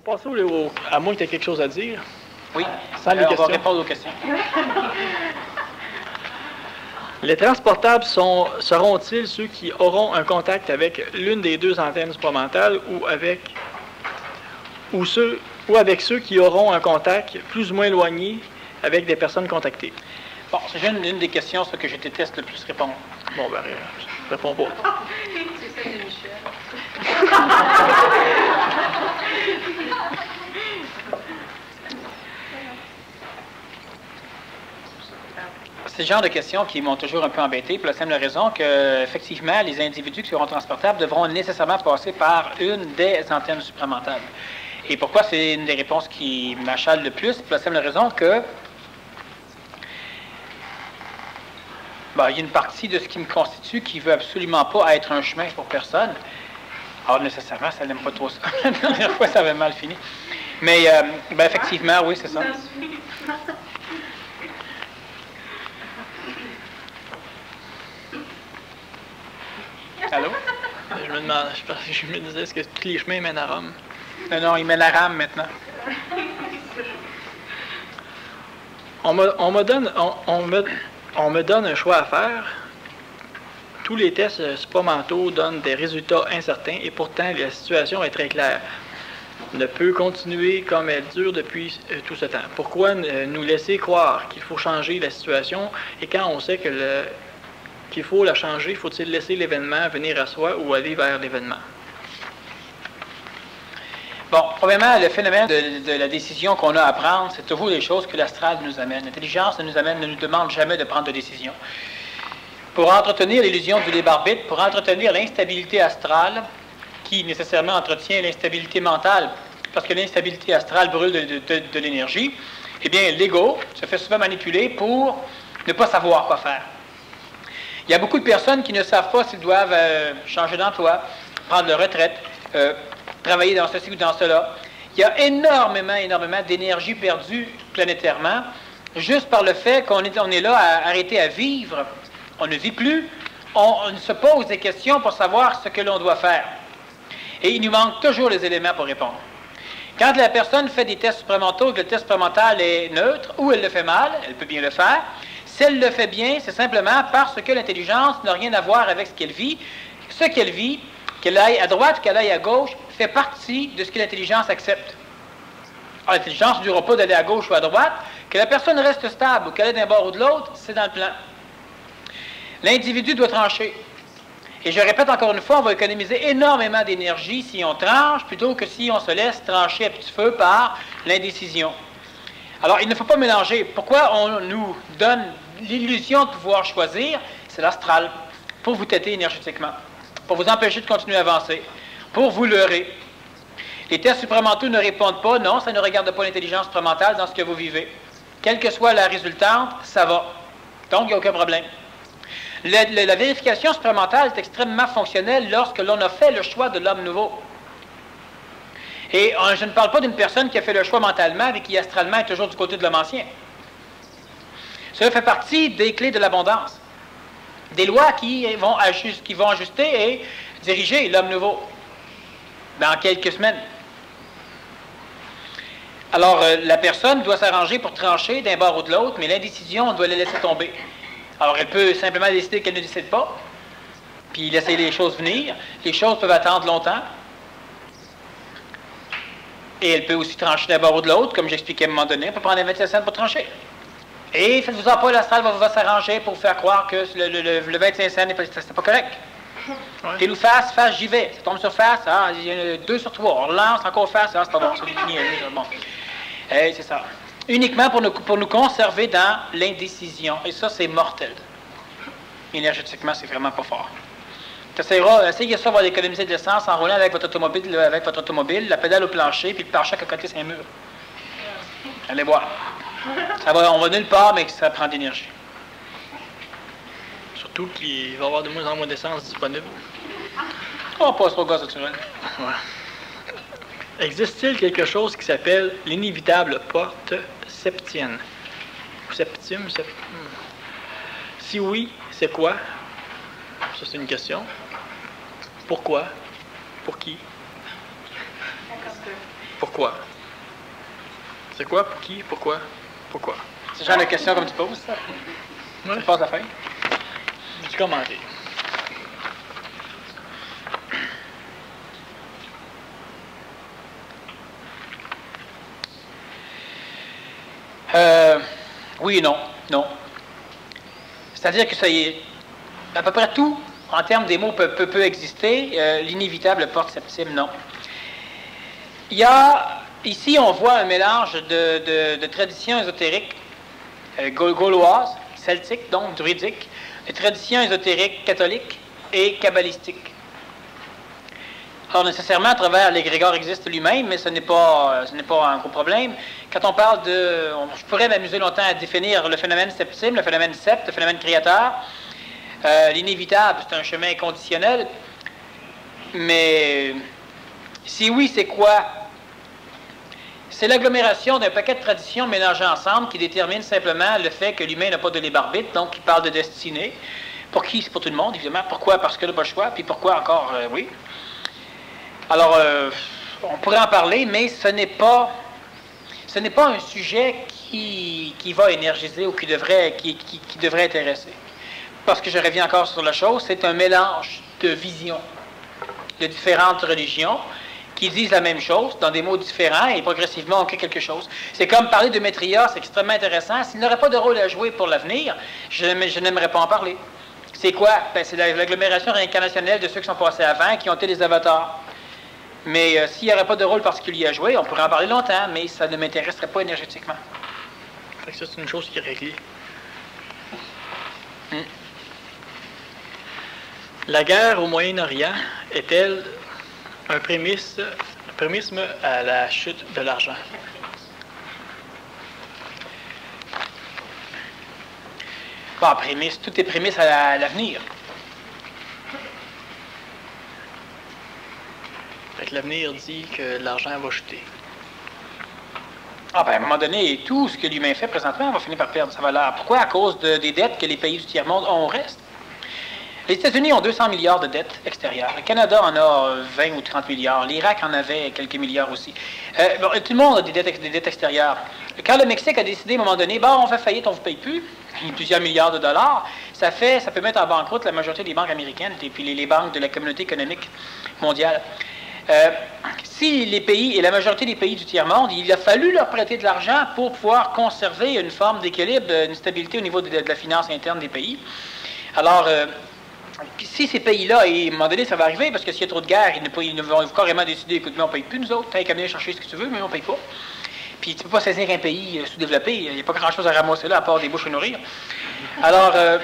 Pour passer à moins que tu aies quelque chose à dire. Oui, sans les on questions. va répondre aux questions. Les transportables seront-ils ceux qui auront un contact avec l'une des deux antennes supramentales ou avec ceux qui auront un contact plus ou moins éloigné avec des personnes contactées? Bon, c'est une des questions que je déteste le plus répondre. Bon, ben, je réponds pas. C'est ça de Michel. C'est le genre de questions qui m'ont toujours un peu embêté pour la simple raison que, effectivement, les individus qui seront transportables devront nécessairement passer par une des antennes supramentales. Et pourquoi c'est une des réponses qui m'achale le plus? Pour la simple raison que il y a une partie de ce qui me constitue qui ne veut absolument pas être un chemin pour personne. Alors, nécessairement, ça n'aime pas trop ça. La dernière fois, ça avait mal fini. Mais, effectivement, oui, c'est ça. Allô? Je me disais, est-ce que tous les chemins mènent à Rome? Non, il mène à Rame maintenant. On me donne un choix à faire. Tous les tests supramentaux donnent des résultats incertains et pourtant la situation est très claire. Ne peut continuer comme elle dure depuis tout ce temps. Pourquoi nous laisser croire qu'il faut changer la situation et quand on sait qu'il faut la changer, faut-il laisser l'événement venir à soi ou aller vers l'événement? Bon, premièrement, le phénomène de la décision qu'on a à prendre, c'est toujours les choses que l'astral nous amène. L'intelligence ne nous demande jamais de prendre de décision. Pour entretenir l'illusion du libre arbitre, pour entretenir l'instabilité astrale, qui nécessairement entretient l'instabilité mentale, parce que l'instabilité astrale brûle de l'énergie, eh bien, l'ego se fait souvent manipuler pour ne pas savoir quoi faire. Il y a beaucoup de personnes qui ne savent pas s'ils doivent changer d'emploi, prendre leur retraite, travailler dans ceci ou dans cela. Il y a énormément d'énergie perdue planétairement, juste par le fait qu'on est là à arrêter à vivre. On ne vit plus, on se pose des questions pour savoir ce que l'on doit faire. Et il nous manque toujours les éléments pour répondre. Quand la personne fait des tests supramentaux, que le test supramental est neutre, ou elle le fait mal, elle peut bien le faire. Si elle le fait bien, c'est simplement parce que l'intelligence n'a rien à voir avec ce qu'elle vit. Ce qu'elle vit, qu'elle aille à droite, qu'elle aille à gauche, fait partie de ce que l'intelligence accepte. Alors, l'intelligence ne durera pas d'aller à gauche ou à droite. Que la personne reste stable ou qu'elle aille d'un bord ou de l'autre, c'est dans le plan. L'individu doit trancher. Et je répète encore une fois, on va économiser énormément d'énergie si on tranche plutôt que si on se laisse trancher à petit feu par l'indécision. Alors, il ne faut pas mélanger. Pourquoi on nous donne l'illusion de pouvoir choisir? C'est l'astral, pour vous têter énergétiquement, pour vous empêcher de continuer à avancer, pour vous leurrer. Les tests supramentaux ne répondent pas, non, ça ne regarde pas l'intelligence supramentale dans ce que vous vivez. Quelle que soit la résultante, ça va. Donc, il n'y a aucun problème. La vérification supramentale est extrêmement fonctionnelle lorsque l'on a fait le choix de l'homme nouveau. Et je ne parle pas d'une personne qui a fait le choix mentalement et qui astralement est toujours du côté de l'homme ancien. Cela fait partie des clés de l'abondance. Des lois qui vont ajuster et diriger l'homme nouveau dans quelques semaines. Alors, la personne doit s'arranger pour trancher d'un bord ou de l'autre, mais l'indécision, on doit la laisser tomber. Alors, elle peut simplement décider qu'elle ne décide pas, puis laisser les choses venir. Les choses peuvent attendre longtemps. Et elle peut aussi trancher d'un bord ou de l'autre, comme j'expliquais à un moment donné. Elle peut prendre 27 cents pour trancher. Et faites-vous-en pas, l'astral va s'arranger pour vous faire croire que le 25 cents, c'est pas correct. Ouais. Pile ou face, j'y vais. Ça tombe sur face, il y a 2 sur 3. On relance, encore face, c'est pas bon, c'est fini. Bon. C'est ça. Uniquement pour nous conserver dans l'indécision. Et ça, c'est mortel. Énergétiquement, c'est vraiment pas fort. Essayez ça, va économiser de l'essence en roulant avec votre automobile, la pédale au plancher, puis le pare-choc à côté, c'est un mur. Allez voir. On va nulle part, mais ça prend de l'énergie. Surtout qu'il va y avoir de moins en moins d'essence disponible. On passe au gaz naturel. Ouais. Existe-t-il quelque chose qui s'appelle l'inévitable porte septienne? Septième? Si oui, c'est quoi? Ça, c'est une question. Pourquoi? Pour qui? Pourquoi? C'est quoi? Pour qui? Pourquoi? Pourquoi? C'est le genre de question comme tu poses, ça? Ouais. Tu passes la fin? Peux-tu commenter? Oui et non. Non. C'est-à-dire que ça y est, à peu près tout, en termes des mots, peut exister. L'inévitable porte septime, non. Il y a, ici, on voit un mélange de traditions ésotériques gauloises, celtiques, donc druidiques, de traditions ésotériques catholiques et kabbalistiques. Alors, nécessairement, à travers l'égrégore existe lui-même, mais ce n'est pas un gros problème. Quand on parle je pourrais m'amuser longtemps à définir le phénomène septime, le phénomène sept, le phénomène créateur. L'inévitable, c'est un chemin conditionnel. Mais, si oui, c'est quoi? C'est l'agglomération d'un paquet de traditions mélangées ensemble qui détermine simplement le fait que l'humain n'a pas de libre arbitre, donc qui parle de destinée. Pour qui? C'est pour tout le monde, évidemment. Pourquoi? Parce que n'a pas le choix. Puis pourquoi encore? Oui. Alors, on pourrait en parler, mais ce n'est pas un sujet qui va énergiser ou qui devrait intéresser. Parce que je reviens encore sur la chose, c'est un mélange de visions de différentes religions qui disent la même chose dans des mots différents et progressivement on crée quelque chose. C'est comme parler de Maitreya, c'est extrêmement intéressant. S'il n'aurait pas de rôle à jouer pour l'avenir, je n'aimerais pas en parler. C'est quoi? Ben, c'est l'agglomération réincarnationnelle de ceux qui sont passés avant et qui ont été des avatars. Mais s'il n'y aurait pas de rôle particulier à jouer, on pourrait en parler longtemps, mais ça ne m'intéresserait pas énergétiquement. Fait que ça, c'est une chose qui est réglée. La guerre au Moyen-Orient est-elle un prémisse à la chute de l'argent? Bon, tout est prémisse à l'avenir. Fait que l'avenir dit que l'argent va chuter. Ah ben, à un moment donné, tout ce que l'humain fait présentement va finir par perdre sa valeur. Pourquoi? À cause des dettes que les pays du tiers-monde ont au reste. Les États-Unis ont 200 milliards de dettes extérieures. Le Canada en a 20 ou 30 milliards. L'Irak en avait quelques milliards aussi. Bon, tout le monde a des dettes extérieures. Quand le Mexique a décidé à un moment donné, bon, on fait faillite, on ne vous paye plus, plusieurs milliards de dollars, ça peut mettre en banqueroute la majorité des banques américaines et puis les banques de la communauté économique mondiale. Si les pays, et la majorité des pays du tiers-monde, il a fallu leur prêter de l'argent pour pouvoir conserver une forme d'équilibre, une stabilité au niveau de la finance interne des pays. Alors, si ces pays-là, et à un moment donné, ça va arriver, parce que s'il y a trop de guerre, ils vont carrément décider, écoute, mais on ne paye plus nous autres, t'as qu'à venir chercher ce que tu veux, mais on ne paye pas. Puis tu ne peux pas saisir un pays sous-développé, il n'y a pas grand-chose à ramasser là, à part des bouches à nourrir. Alors, à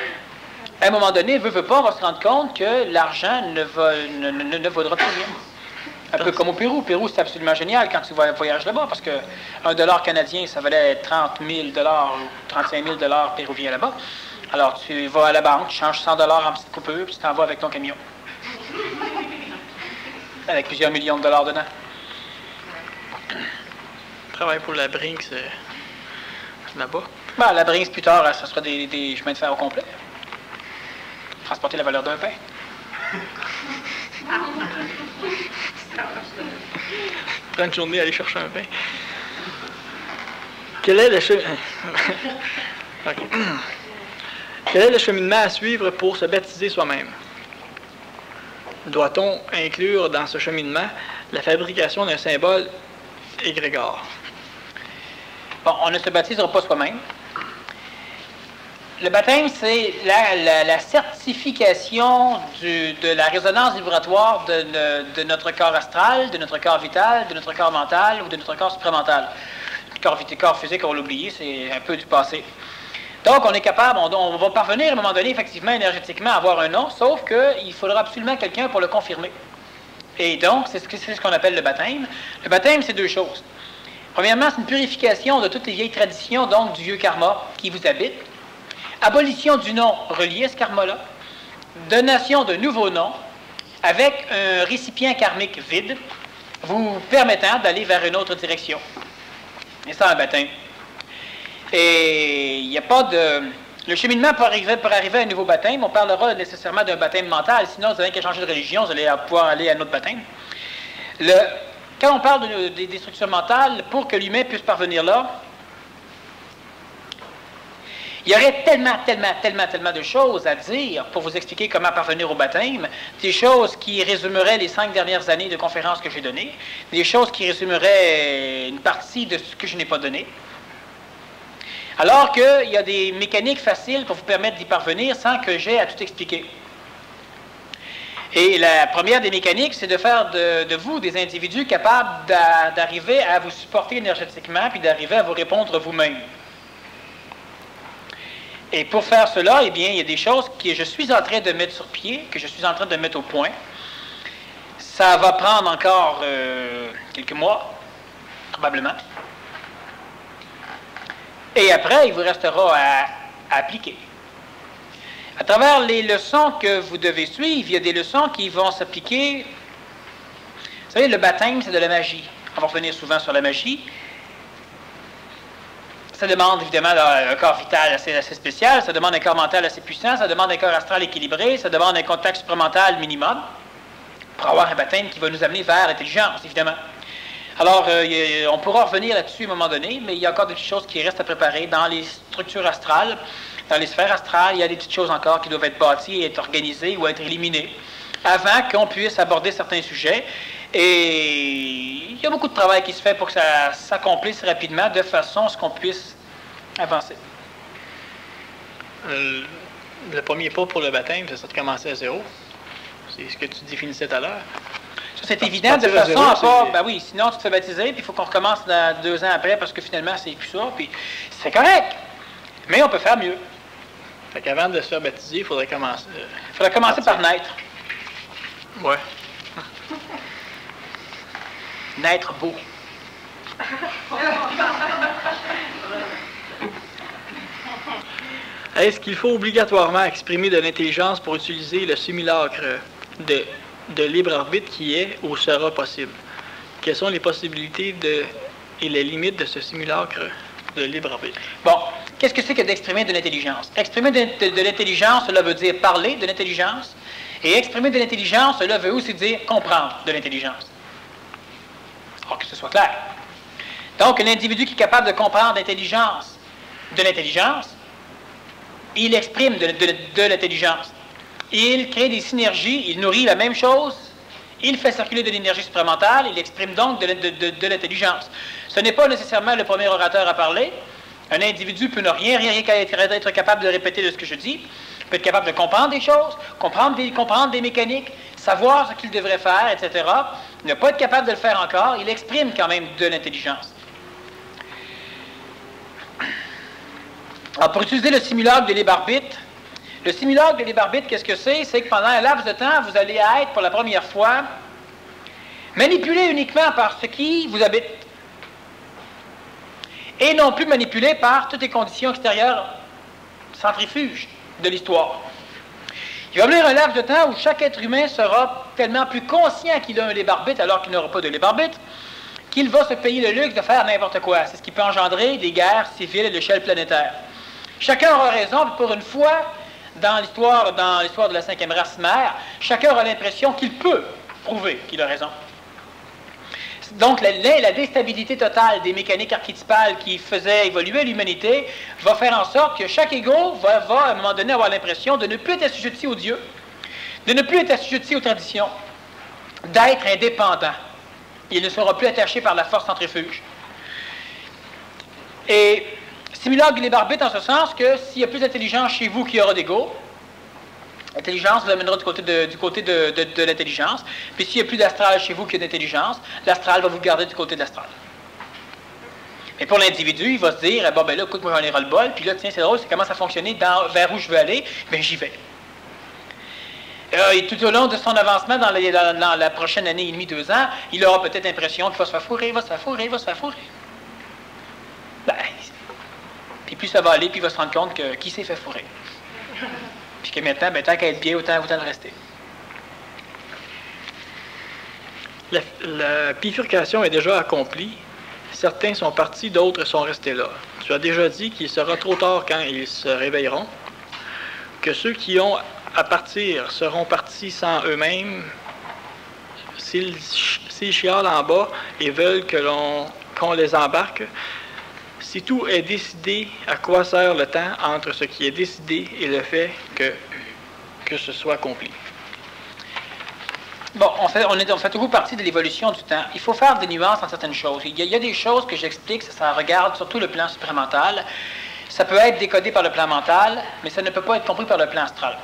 un moment donné, veut pas, on va se rendre compte que l'argent ne vaudra plus rien. Un peu comme au Pérou. Au Pérou, c'est absolument génial quand tu voyages là-bas, parce que $1 canadien, ça valait 30 000 $, ou 35 000 $ péruviens là-bas. Alors, tu vas à la banque, tu changes 100 $ en petite coupure, puis tu t'en vas avec ton camion. Avec plusieurs millions de dollars dedans. Travailler pour la Brinks là-bas. Ben, la Brinks, plus tard, ça sera des chemins de fer au complet. Transporter la valeur d'un pain. Prendre une journée à aller chercher un pain. Quel est le Quel est le cheminement à suivre pour se baptiser soi-même? Doit-on inclure dans ce cheminement la fabrication d'un symbole égrégore? Bon, on ne se baptisera pas soi-même. Le baptême, c'est la certification de la résonance vibratoire de notre corps astral, de notre corps vital, de notre corps mental ou de notre corps supramental. Le corps physique, on l'a oublié, c'est un peu du passé. Donc, on est capable, on va parvenir à un moment donné, effectivement, énergétiquement, à avoir un nom, sauf qu'il faudra absolument quelqu'un pour le confirmer. Et donc, c'est ce qu'on appelle le baptême. Le baptême, c'est deux choses. Premièrement, c'est une purification de toutes les vieilles traditions, donc du vieux karma qui vous habite. Abolition du nom relié à ce karma-là. Donation de nouveaux noms avec un récipient karmique vide, vous permettant d'aller vers une autre direction. Et ça, un baptême. Et il n'y a pas de... Le cheminement pour arriver à un nouveau baptême, on parlera nécessairement d'un baptême mental, sinon vous n'avez qu'à changer de religion, vous allez pouvoir aller à un autre baptême. quand on parle des structures mentales, pour que l'humain puisse parvenir là, il y aurait tellement de choses à dire pour vous expliquer comment parvenir au baptême, des choses qui résumeraient les 5 dernières années de conférences que j'ai données, des choses qui résumeraient une partie de ce que je n'ai pas donné. Alors qu'il y a des mécaniques faciles pour vous permettre d'y parvenir sans que j'aie à tout expliquer. Et la première des mécaniques, c'est de faire de vous des individus capables d'arriver à vous supporter énergétiquement puis d'arriver à vous répondre vous-même. Et pour faire cela, eh bien, il y a des choses que je suis en train de mettre sur pied, que je suis en train de mettre au point. Ça va prendre encore quelques mois, probablement. Et après, il vous restera à appliquer. À travers les leçons que vous devez suivre, il y a des leçons qui vont s'appliquer. Vous savez, le baptême, c'est de la magie. On va revenir souvent sur la magie. Ça demande évidemment un corps vital assez spécial, ça demande un corps mental assez puissant, ça demande un corps astral équilibré, ça demande un contact supramental minimum pour avoir un baptême qui va nous amener vers l'intelligence, évidemment. Alors, on pourra revenir là-dessus à un moment donné, mais il y a encore des petites choses qui restent à préparer dans les structures astrales, dans les sphères astrales. Il y a des petites choses encore qui doivent être bâties, être organisées ou être éliminées avant qu'on puisse aborder certains sujets. Et il y a beaucoup de travail qui se fait pour que ça s'accomplisse rapidement de façon à ce qu'on puisse avancer. Le premier pas pour le baptême, c'est ça de commencer à zéro. C'est ce que tu définissais tout à l'heure. Ça, c'est évident de façon à pas... Ben oui, sinon tu te fais baptiser, puis il faut qu'on recommence 2 ans après parce que finalement, c'est plus ça, puis c'est correct. Mais on peut faire mieux. Fait qu'avant de se faire baptiser, il faudrait commencer... Il faudrait commencer par naître. Ouais. Naître beau. Est-ce qu'il faut obligatoirement exprimer de l'intelligence pour utiliser le simulacre de libre arbitre qui est ou sera possible? Quelles sont les possibilités et les limites de ce simulacre de libre arbitre? Bon, qu'est-ce que c'est que d'exprimer de l'intelligence? Exprimer de l'intelligence, cela veut dire parler de l'intelligence. Et exprimer de l'intelligence, cela veut aussi dire comprendre de l'intelligence. Alors que ce soit clair. Donc, un individu qui est capable de comprendre l'intelligence de l'intelligence, il exprime de l'intelligence. Il crée des synergies, il nourrit la même chose, il fait circuler de l'énergie supplémentaire, il exprime donc de l'intelligence. Ce n'est pas nécessairement le premier orateur à parler. Un individu peut ne rien être capable de répéter de ce que je dis, peut être capable de comprendre des choses, comprendre des mécaniques, savoir ce qu'il devrait faire, etc. Ne pas être capable de le faire encore, il exprime quand même de l'intelligence. Alors, pour utiliser le simulacre de libre arbitre, le simulacre de libre arbitre, qu'est-ce que c'est? C'est que pendant un laps de temps, vous allez être, pour la première fois, manipulé uniquement par ce qui vous habite. Et non plus manipulé par toutes les conditions extérieures centrifuges de l'histoire. Il va venir un laps de temps où chaque être humain sera tellement plus conscient qu'il a un libre arbitre alors qu'il n'aura pas de libre arbitre, qu'il va se payer le luxe de faire n'importe quoi. C'est ce qui peut engendrer des guerres civiles à l'échelle planétaire. Chacun aura raison, puis pour une fois, dans l'histoire de la 5e race mère, chacun aura l'impression qu'il peut prouver qu'il a raison. Donc, la déstabilité totale des mécaniques archétypales qui faisaient évoluer l'humanité va faire en sorte que chaque ego va à un moment donné avoir l'impression de ne plus être assujetti aux dieux, de ne plus être assujetti aux traditions, d'être indépendant. Il ne sera plus attaché par la force centrifuge. Et simulacre de libre arbitre en ce sens que s'il y a plus d'intelligence chez vous qu'il y aura d'ego, l'intelligence vous amènera du côté de l'intelligence. Puis s'il y a plus d'astral chez vous qu'il y a d'intelligence, l'astral va vous garder du côté de l'astral. Mais pour l'individu, il va se dire, bon ben là, écoute, moi j'en ai ras le bol, puis là, tiens, c'est drôle, c'est comment ça fonctionnait vers où je veux aller, ben j'y vais. Et tout au long de son avancement dans la prochaine année et demie, 2 ans, il aura peut-être l'impression qu'il va se faire fourrer, il va se faire fourrer. Ben, puis plus ça va aller, puis il va se rendre compte que qui s'est fait fourrer. Puis que maintenant, ben, tant qu'à être bien, autant le rester. La bifurcation est déjà accomplie. Certains sont partis, d'autres sont restés là. Tu as déjà dit qu'il sera trop tard quand ils se réveilleront, que ceux qui ont à partir seront partis sans eux-mêmes s'ils s'ils chialent en bas et veulent qu'on les embarque, si tout est décidé, à quoi sert le temps entre ce qui est décidé et le fait que ce soit accompli? Bon, on fait toujours partie de l'évolution du temps. Il faut faire des nuances en certaines choses. Il y a des choses que j'explique, ça regarde surtout le plan supramental. Ça peut être décodé par le plan mental, mais ça ne peut pas être compris par le plan astral.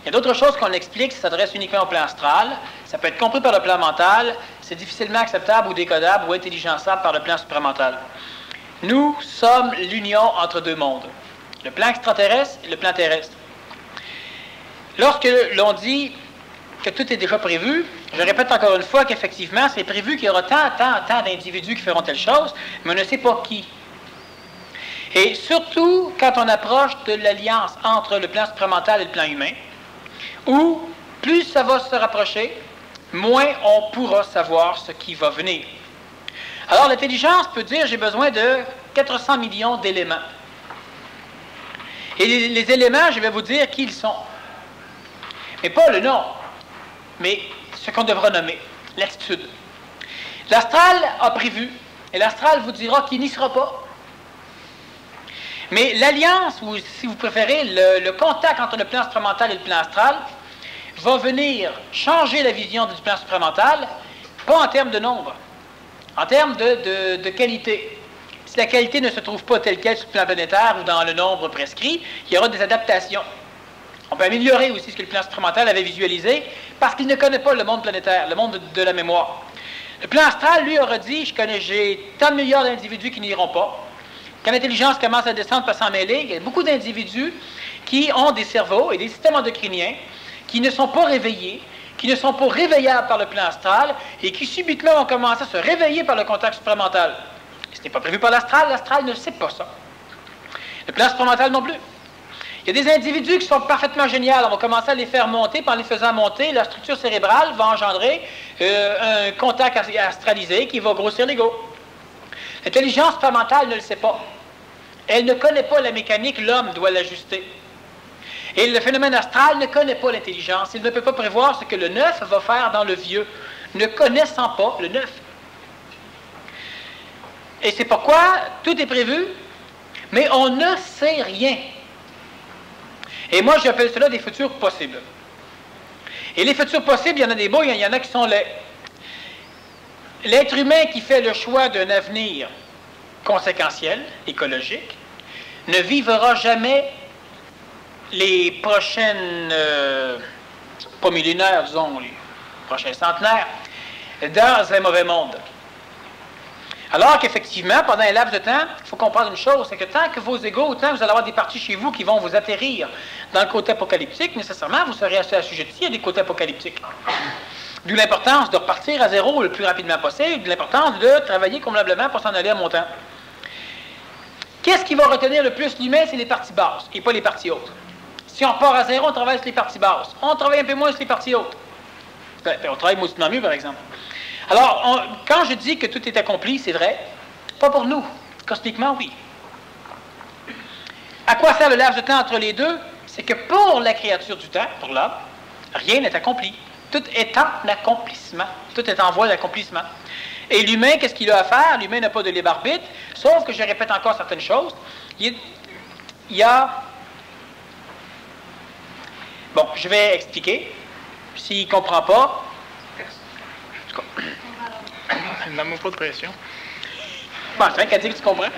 Il y a d'autres choses qu'on explique, ça s'adresse uniquement au plan astral. Ça peut être compris par le plan mental, c'est difficilement acceptable ou décodable ou intelligençable par le plan supramental. Nous sommes l'union entre deux mondes, le plan extraterrestre et le plan terrestre. Lorsque l'on dit que tout est déjà prévu, je répète encore une fois qu'effectivement, c'est prévu qu'il y aura tant d'individus qui feront telle chose, mais on ne sait pas qui. Et surtout, quand on approche de l'alliance entre le plan supramental et le plan humain, où plus ça va se rapprocher, moins on pourra savoir ce qui va venir. Alors, l'intelligence peut dire, j'ai besoin de 400 millions d'éléments. Et les éléments, je vais vous dire qui ils sont. Mais pas le nom, mais ce qu'on devra nommer, l'attitude. L'astral a prévu, et l'astral vous dira qu'il n'y sera pas. Mais l'alliance, ou si vous préférez, le contact entre le plan supramental et le plan astral, va venir changer la vision du plan supramental, pas en termes de nombre, en termes de qualité. Si la qualité ne se trouve pas telle qu'elle sur le plan planétaire ou dans le nombre prescrit, il y aura des adaptations. On peut améliorer aussi ce que le plan supramental avait visualisé, parce qu'il ne connaît pas le monde planétaire, le monde de la mémoire. Le plan astral, lui, aura dit, j'ai tant de milliards d'individus qui n'iront pas. Quand l'intelligence commence à descendre par s'en mêler, il y a beaucoup d'individus qui ont des cerveaux et des systèmes endocriniens qui ne sont pas réveillés, qui ne sont pas réveillables par le plan astral et qui subitement ont commencé à se réveiller par le contact supramental. Et ce n'est pas prévu par l'astral ne sait pas ça. Le plan supramental non plus. Il y a des individus qui sont parfaitement géniaux. On va commencer à les faire monter, puis en les faisant monter, la structure cérébrale va engendrer un contact astralisé qui va grossir l'ego. L'intelligence supramentale ne le sait pas. Elle ne connaît pas la mécanique, l'homme doit l'ajuster. Et le phénomène astral ne connaît pas l'intelligence. Il ne peut pas prévoir ce que le neuf va faire dans le vieux, ne connaissant pas le neuf. Et c'est pourquoi tout est prévu, mais on ne sait rien. Et moi, j'appelle cela des futurs possibles. Et les futurs possibles, il y en a des beaux, il y en a qui sont laids. L'être humain qui fait le choix d'un avenir conséquentiel, écologique, ne vivra jamais les prochaines, pas millénaires, disons, les prochains centenaires, dans un mauvais monde. Alors qu'effectivement, pendant un laps de temps, il faut comprendre une chose, c'est que tant que vos égaux, autant vous allez avoir des parties chez vous qui vont vous atterrir dans le côté apocalyptique, nécessairement, vous serez assez assujettis à des côtés apocalyptiques. D'où l'importance de repartir à zéro le plus rapidement possible, d'où l'importance de travailler convenablement pour s'en aller à montant. Qu'est-ce qui va retenir le plus l'humain? C'est les parties basses et pas les parties hautes. Si on part à zéro, on travaille sur les parties basses. On travaille un peu moins sur les parties hautes. On travaille mauditement mieux, par exemple. Alors, quand je dis que tout est accompli, c'est vrai. Pas pour nous. Cosmiquement, oui. À quoi sert le laps de temps entre les deux? C'est que pour la créature du temps, pour l'homme, rien n'est accompli. Tout est en accomplissement. Tout est en voie d'accomplissement. Et l'humain, qu'est-ce qu'il a à faire? L'humain n'a pas de libre arbitre, sauf que je répète encore certaines choses. Il y a... Bon, je vais expliquer. S'il ne comprend pas... Ne mets pas de pression. Bon, c'est vrai qu'elle dit que tu comprends.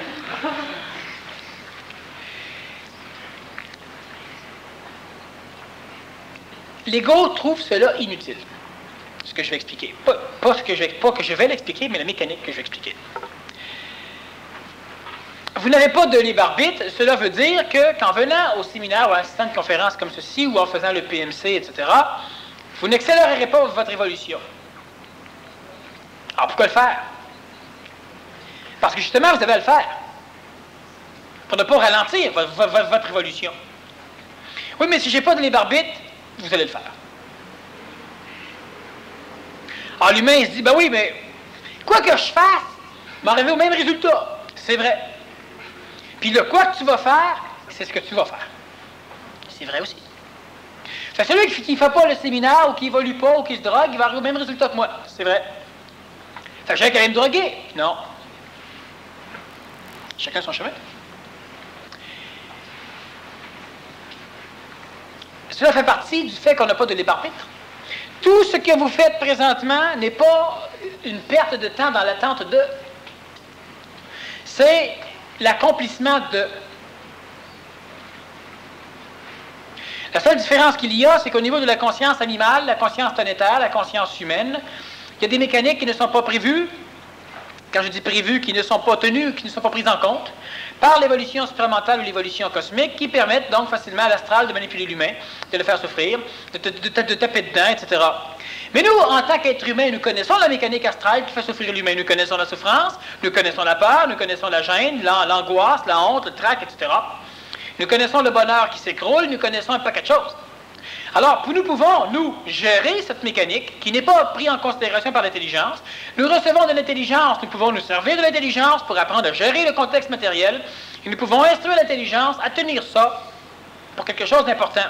L'ego trouve cela inutile. Ce que je vais expliquer. Pas que je vais l'expliquer, mais la mécanique que je vais expliquer. Vous n'avez pas de libre arbitre. Cela veut dire que qu'en venant au séminaire ou à un assistant de conférence comme ceci, ou en faisant le PMC, etc., vous n'accélérerez pas votre évolution. Alors, pourquoi le faire? Parce que justement, vous avez à le faire. Pour ne pas ralentir votre évolution. Oui, mais si je n'ai pas de libre arbitre, vous allez le faire. Alors, l'humain, il se dit, ben oui, mais quoi que je fasse, m'arriver au même résultat. C'est vrai. Puis le quoi que tu vas faire, c'est ce que tu vas faire. C'est vrai aussi. C'est celui qui ne fait pas le séminaire, ou qui évolue pas, ou qui se drogue, il va arriver au même résultat que moi. C'est vrai. Fait que chacun allait me droguer. Non. Chacun son chemin. Cela fait partie du fait qu'on n'a pas de libre arbitre. Tout ce que vous faites présentement n'est pas une perte de temps dans l'attente de. C'est l'accomplissement de. La seule différence qu'il y a, c'est qu'au niveau de la conscience animale, la conscience planétaire, la conscience humaine, il y a des mécaniques qui ne sont pas prévues, quand je dis prévues, qui ne sont pas tenues, qui ne sont pas prises en compte, par l'évolution supramentale ou l'évolution cosmique, qui permettent donc facilement à l'astral de manipuler l'humain, de le faire souffrir, de taper dedans, etc. Mais nous, en tant qu'êtres humains, nous connaissons la mécanique astrale qui fait souffrir l'humain. Nous connaissons la souffrance, nous connaissons la peur, nous connaissons la gêne, l'angoisse, la honte, le trac, etc. Nous connaissons le bonheur qui s'écroule, nous connaissons un paquet de choses. Alors, nous pouvons, nous, gérer cette mécanique qui n'est pas prise en considération par l'intelligence. Nous recevons de l'intelligence, nous pouvons nous servir de l'intelligence pour apprendre à gérer le contexte matériel, et nous pouvons instruire l'intelligence à tenir ça pour quelque chose d'important.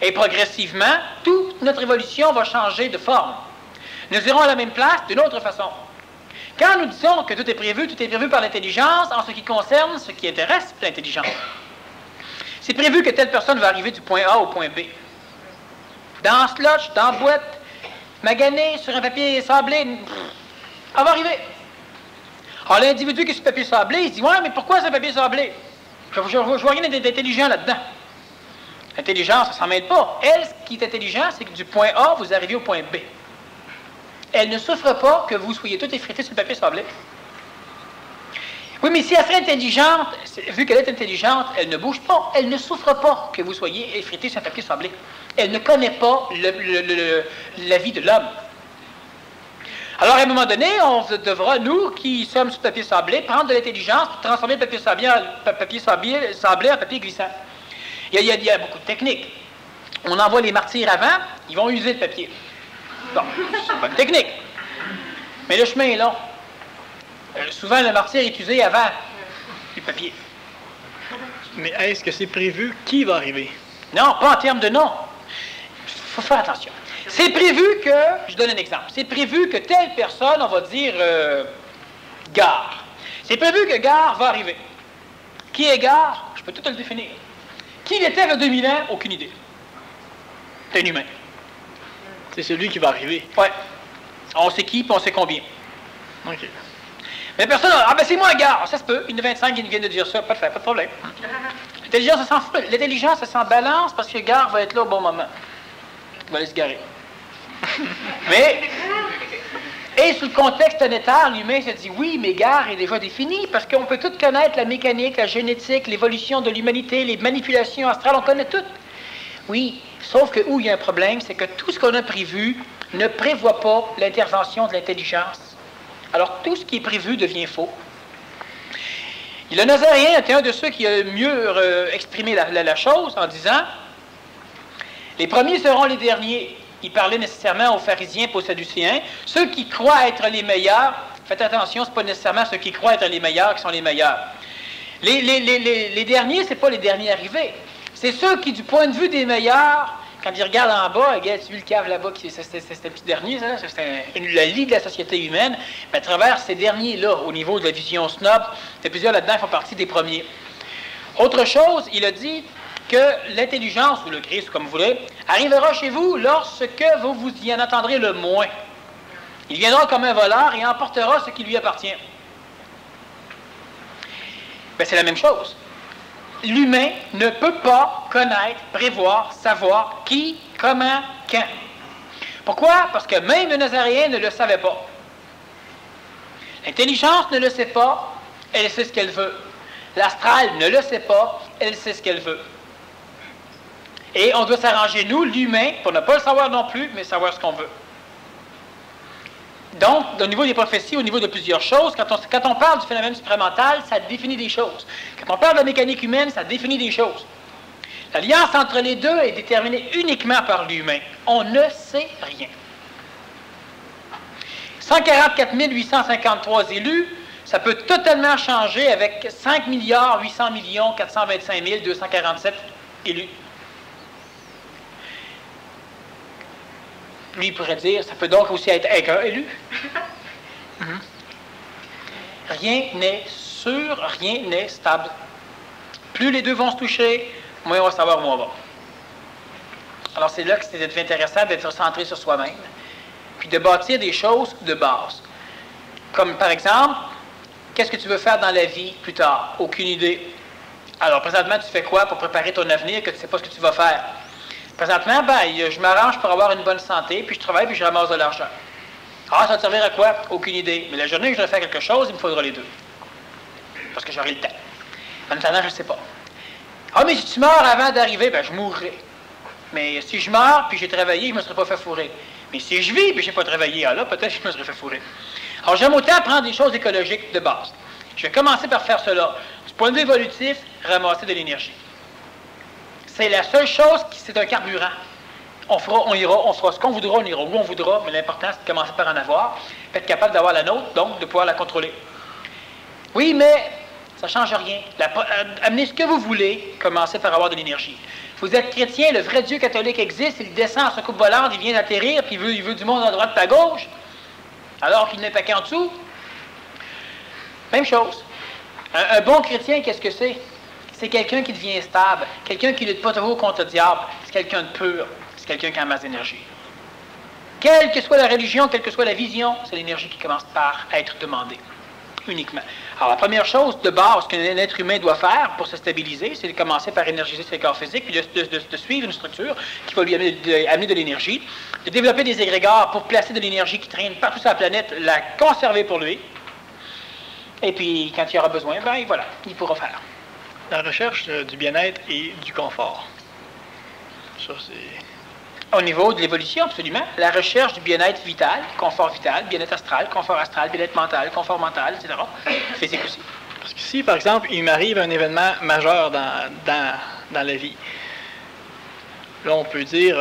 Et progressivement, toute notre évolution va changer de forme. Nous irons à la même place d'une autre façon. Quand nous disons que tout est prévu par l'intelligence en ce qui concerne ce qui intéresse l'intelligence. C'est prévu que telle personne va arriver du point A au point B. Dans slotch, dans boîte, maganée, sur un papier sablé, elle va arriver. Alors l'individu qui est sur le papier sablé, il se dit « Ouais, mais pourquoi c'est un papier sablé? Je vois rien d'intelligent là-dedans. » L'intelligence, ça ne s'en mêle pas. Elle, ce qui est intelligent, c'est que du point A, vous arrivez au point B. Elle ne souffre pas que vous soyez tout effrité sur le papier sablé. Oui, mais si elle serait intelligente, vu qu'elle est intelligente, elle ne bouge pas. Elle ne souffre pas que vous soyez effrité sur un papier sablé. Elle ne connaît pas la vie de l'homme. Alors, à un moment donné, on devra, nous, qui sommes sur le papier sablé, prendre de l'intelligence pour transformer le papier sablé en papier glissant. Il y a beaucoup de techniques. On envoie les martyrs avant, ils vont user le papier. Bon, c'est une bonne technique. Mais le chemin est long. Souvent, le martyr est usé avant du papier. Mais est-ce que c'est prévu qui va arriver? Non, pas en termes de nom. Il faut faire attention. C'est prévu que, je donne un exemple, c'est prévu que telle personne, on va dire, Gare. C'est prévu que Gare va arriver. Qui est Gare? Je peux tout te le définir. Qui il était il y a 2000 ans? Aucune idée. C'est un humain. C'est celui qui va arriver. Ouais. On sait qui, puis on sait combien. OK. Mais personne, c'est moi, Gare. Ça se peut. Une 25 qui vient de dire ça. Pas de problème. L'intelligence, ça s'en fout. L'intelligence, ça s'en balance parce que Gare va être là au bon moment. Il va aller se garer. Mais, et sous le contexte planétaire, l'humain se dit, oui, mais Gare est déjà défini parce qu'on peut tout connaître, la mécanique, la génétique, l'évolution de l'humanité, les manipulations astrales, on connaît tout. Oui, sauf que où il y a un problème, c'est que tout ce qu'on a prévu ne prévoit pas l'intervention de l'intelligence. Alors, tout ce qui est prévu devient faux. Et le Nazaréen était un de ceux qui a mieux exprimé la chose en disant « Les premiers seront les derniers ». Il parlait nécessairement aux pharisiens et aux sadducéens. Ceux qui croient être les meilleurs, faites attention, ce n'est pas nécessairement ceux qui croient être les meilleurs qui sont les meilleurs. Les derniers, ce n'est pas les derniers arrivés. C'est ceux qui, du point de vue des meilleurs, quand ils regardent en bas, regarde, tu as vu le cave là-bas, c'est un petit dernier, ça, c'est la lie de la société humaine, mais à travers ces derniers-là, au niveau de la vision snob, il y a plusieurs là-dedans qui font partie des premiers. Autre chose, il a dit que l'intelligence, ou le Christ, comme vous voulez, arrivera chez vous lorsque vous y en attendrez le moins. Il viendra comme un voleur et emportera ce qui lui appartient. Ben, c'est la même chose. L'humain ne peut pas connaître, prévoir, savoir qui, comment, quand. Pourquoi? Parce que même le Nazaréen ne le savait pas. L'intelligence ne le sait pas, elle sait ce qu'elle veut. L'astral ne le sait pas, elle sait ce qu'elle veut. Et on doit s'arranger, nous, l'humain, pour ne pas le savoir non plus, mais savoir ce qu'on veut. Donc, au niveau des prophéties, au niveau de plusieurs choses, quand on parle du phénomène supramental, ça définit des choses. Quand on parle de la mécanique humaine, ça définit des choses. L'alliance entre les deux est déterminée uniquement par l'humain. On ne sait rien. 144 853 élus, ça peut totalement changer avec 5 800 425 247 élus. Lui, il pourrait dire, ça peut donc aussi être un élu. Rien n'est sûr, rien n'est stable. Plus les deux vont se toucher, moins on va savoir où on va. Alors c'est là que c'est intéressant d'être centré sur soi-même, puis de bâtir des choses de base. Comme par exemple, qu'est-ce que tu veux faire dans la vie plus tard? Aucune idée. Alors présentement, tu fais quoi pour préparer ton avenir que tu ne sais pas ce que tu vas faire? Présentement, je m'arrange pour avoir une bonne santé, puis je travaille, puis je ramasse de l'argent. Ah, ça va te servir à quoi? Aucune idée. Mais la journée que je dois faire quelque chose, il me faudra les deux. Parce que j'aurai le temps. Maintenant, je ne sais pas. Ah, mais si tu meurs avant d'arriver, je mourrai. Mais si je meurs, puis j'ai travaillé, je ne me serais pas fait fourrer. Mais si je vis, puis je n'ai pas travaillé, là, peut-être que je me serais fait fourrer. Alors, j'aime autant prendre des choses écologiques de base. Je vais commencer par faire cela. Du point de vue évolutif, ramasser de l'énergie. C'est la seule chose qui, c'est un carburant. On fera ce qu'on voudra, on ira où on voudra, mais l'important, c'est de commencer par en avoir, puis être capable d'avoir la nôtre, donc de pouvoir la contrôler. Oui, mais ça ne change rien. Amenez ce que vous voulez, commencez par avoir de l'énergie. Vous êtes chrétien, le vrai Dieu catholique existe, il descend à sa coupe volante, il vient d'atterrir, puis il veut du monde à droite et à gauche, alors qu'il n'est pas qu'en dessous. Même chose. Un bon chrétien, qu'est-ce que c'est? C'est quelqu'un qui devient stable, quelqu'un qui ne lutte pas toujours contre le diable, c'est quelqu'un de pur, c'est quelqu'un qui a masse d'énergie. Quelle que soit la religion, quelle que soit la vision, c'est l'énergie qui commence par être demandée, uniquement. Alors la première chose de base qu'un être humain doit faire pour se stabiliser, c'est de commencer par énergiser ses corps physiques, puis de suivre une structure qui va lui amener de l'énergie, de développer des égrégores pour placer de l'énergie qui traîne partout sur la planète, la conserver pour lui, et puis quand il aura besoin, voilà, il pourra faire. La recherche du bien-être et du confort. Ça, c'est... Au niveau de l'évolution, absolument. La recherche du bien-être vital, bien-être astral, bien-être mental, confort mental, etc. Physique aussi. Parce que si, par exemple, il m'arrive un événement majeur dans la vie, là, on peut dire,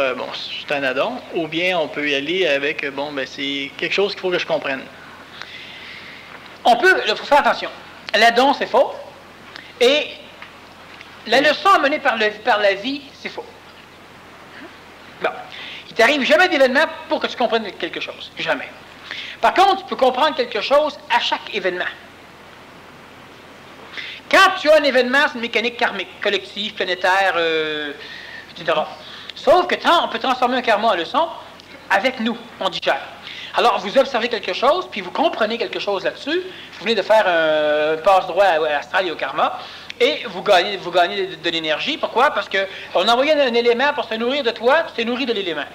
c'est un addon, ou bien on peut y aller avec, c'est quelque chose qu'il faut que je comprenne. Il faut faire attention. L'addon, c'est faux. Et la leçon amenée par la vie, c'est faux. Bon. Il t'arrive jamais d'événement pour que tu comprennes quelque chose. Jamais. Par contre, tu peux comprendre quelque chose à chaque événement. Quand tu as un événement, c'est une mécanique karmique, collective, planétaire, etc. Sauf que on peut transformer un karma en leçon avec nous, on digère. Alors, vous observez quelque chose, puis vous comprenez quelque chose là-dessus. Vous venez de faire un passe-droit à l'astral et au karma. Et vous gagnez de l'énergie. Pourquoi? Parce qu'on a envoyé un élément pour se nourrir de toi, tu t'es nourri de l'élément.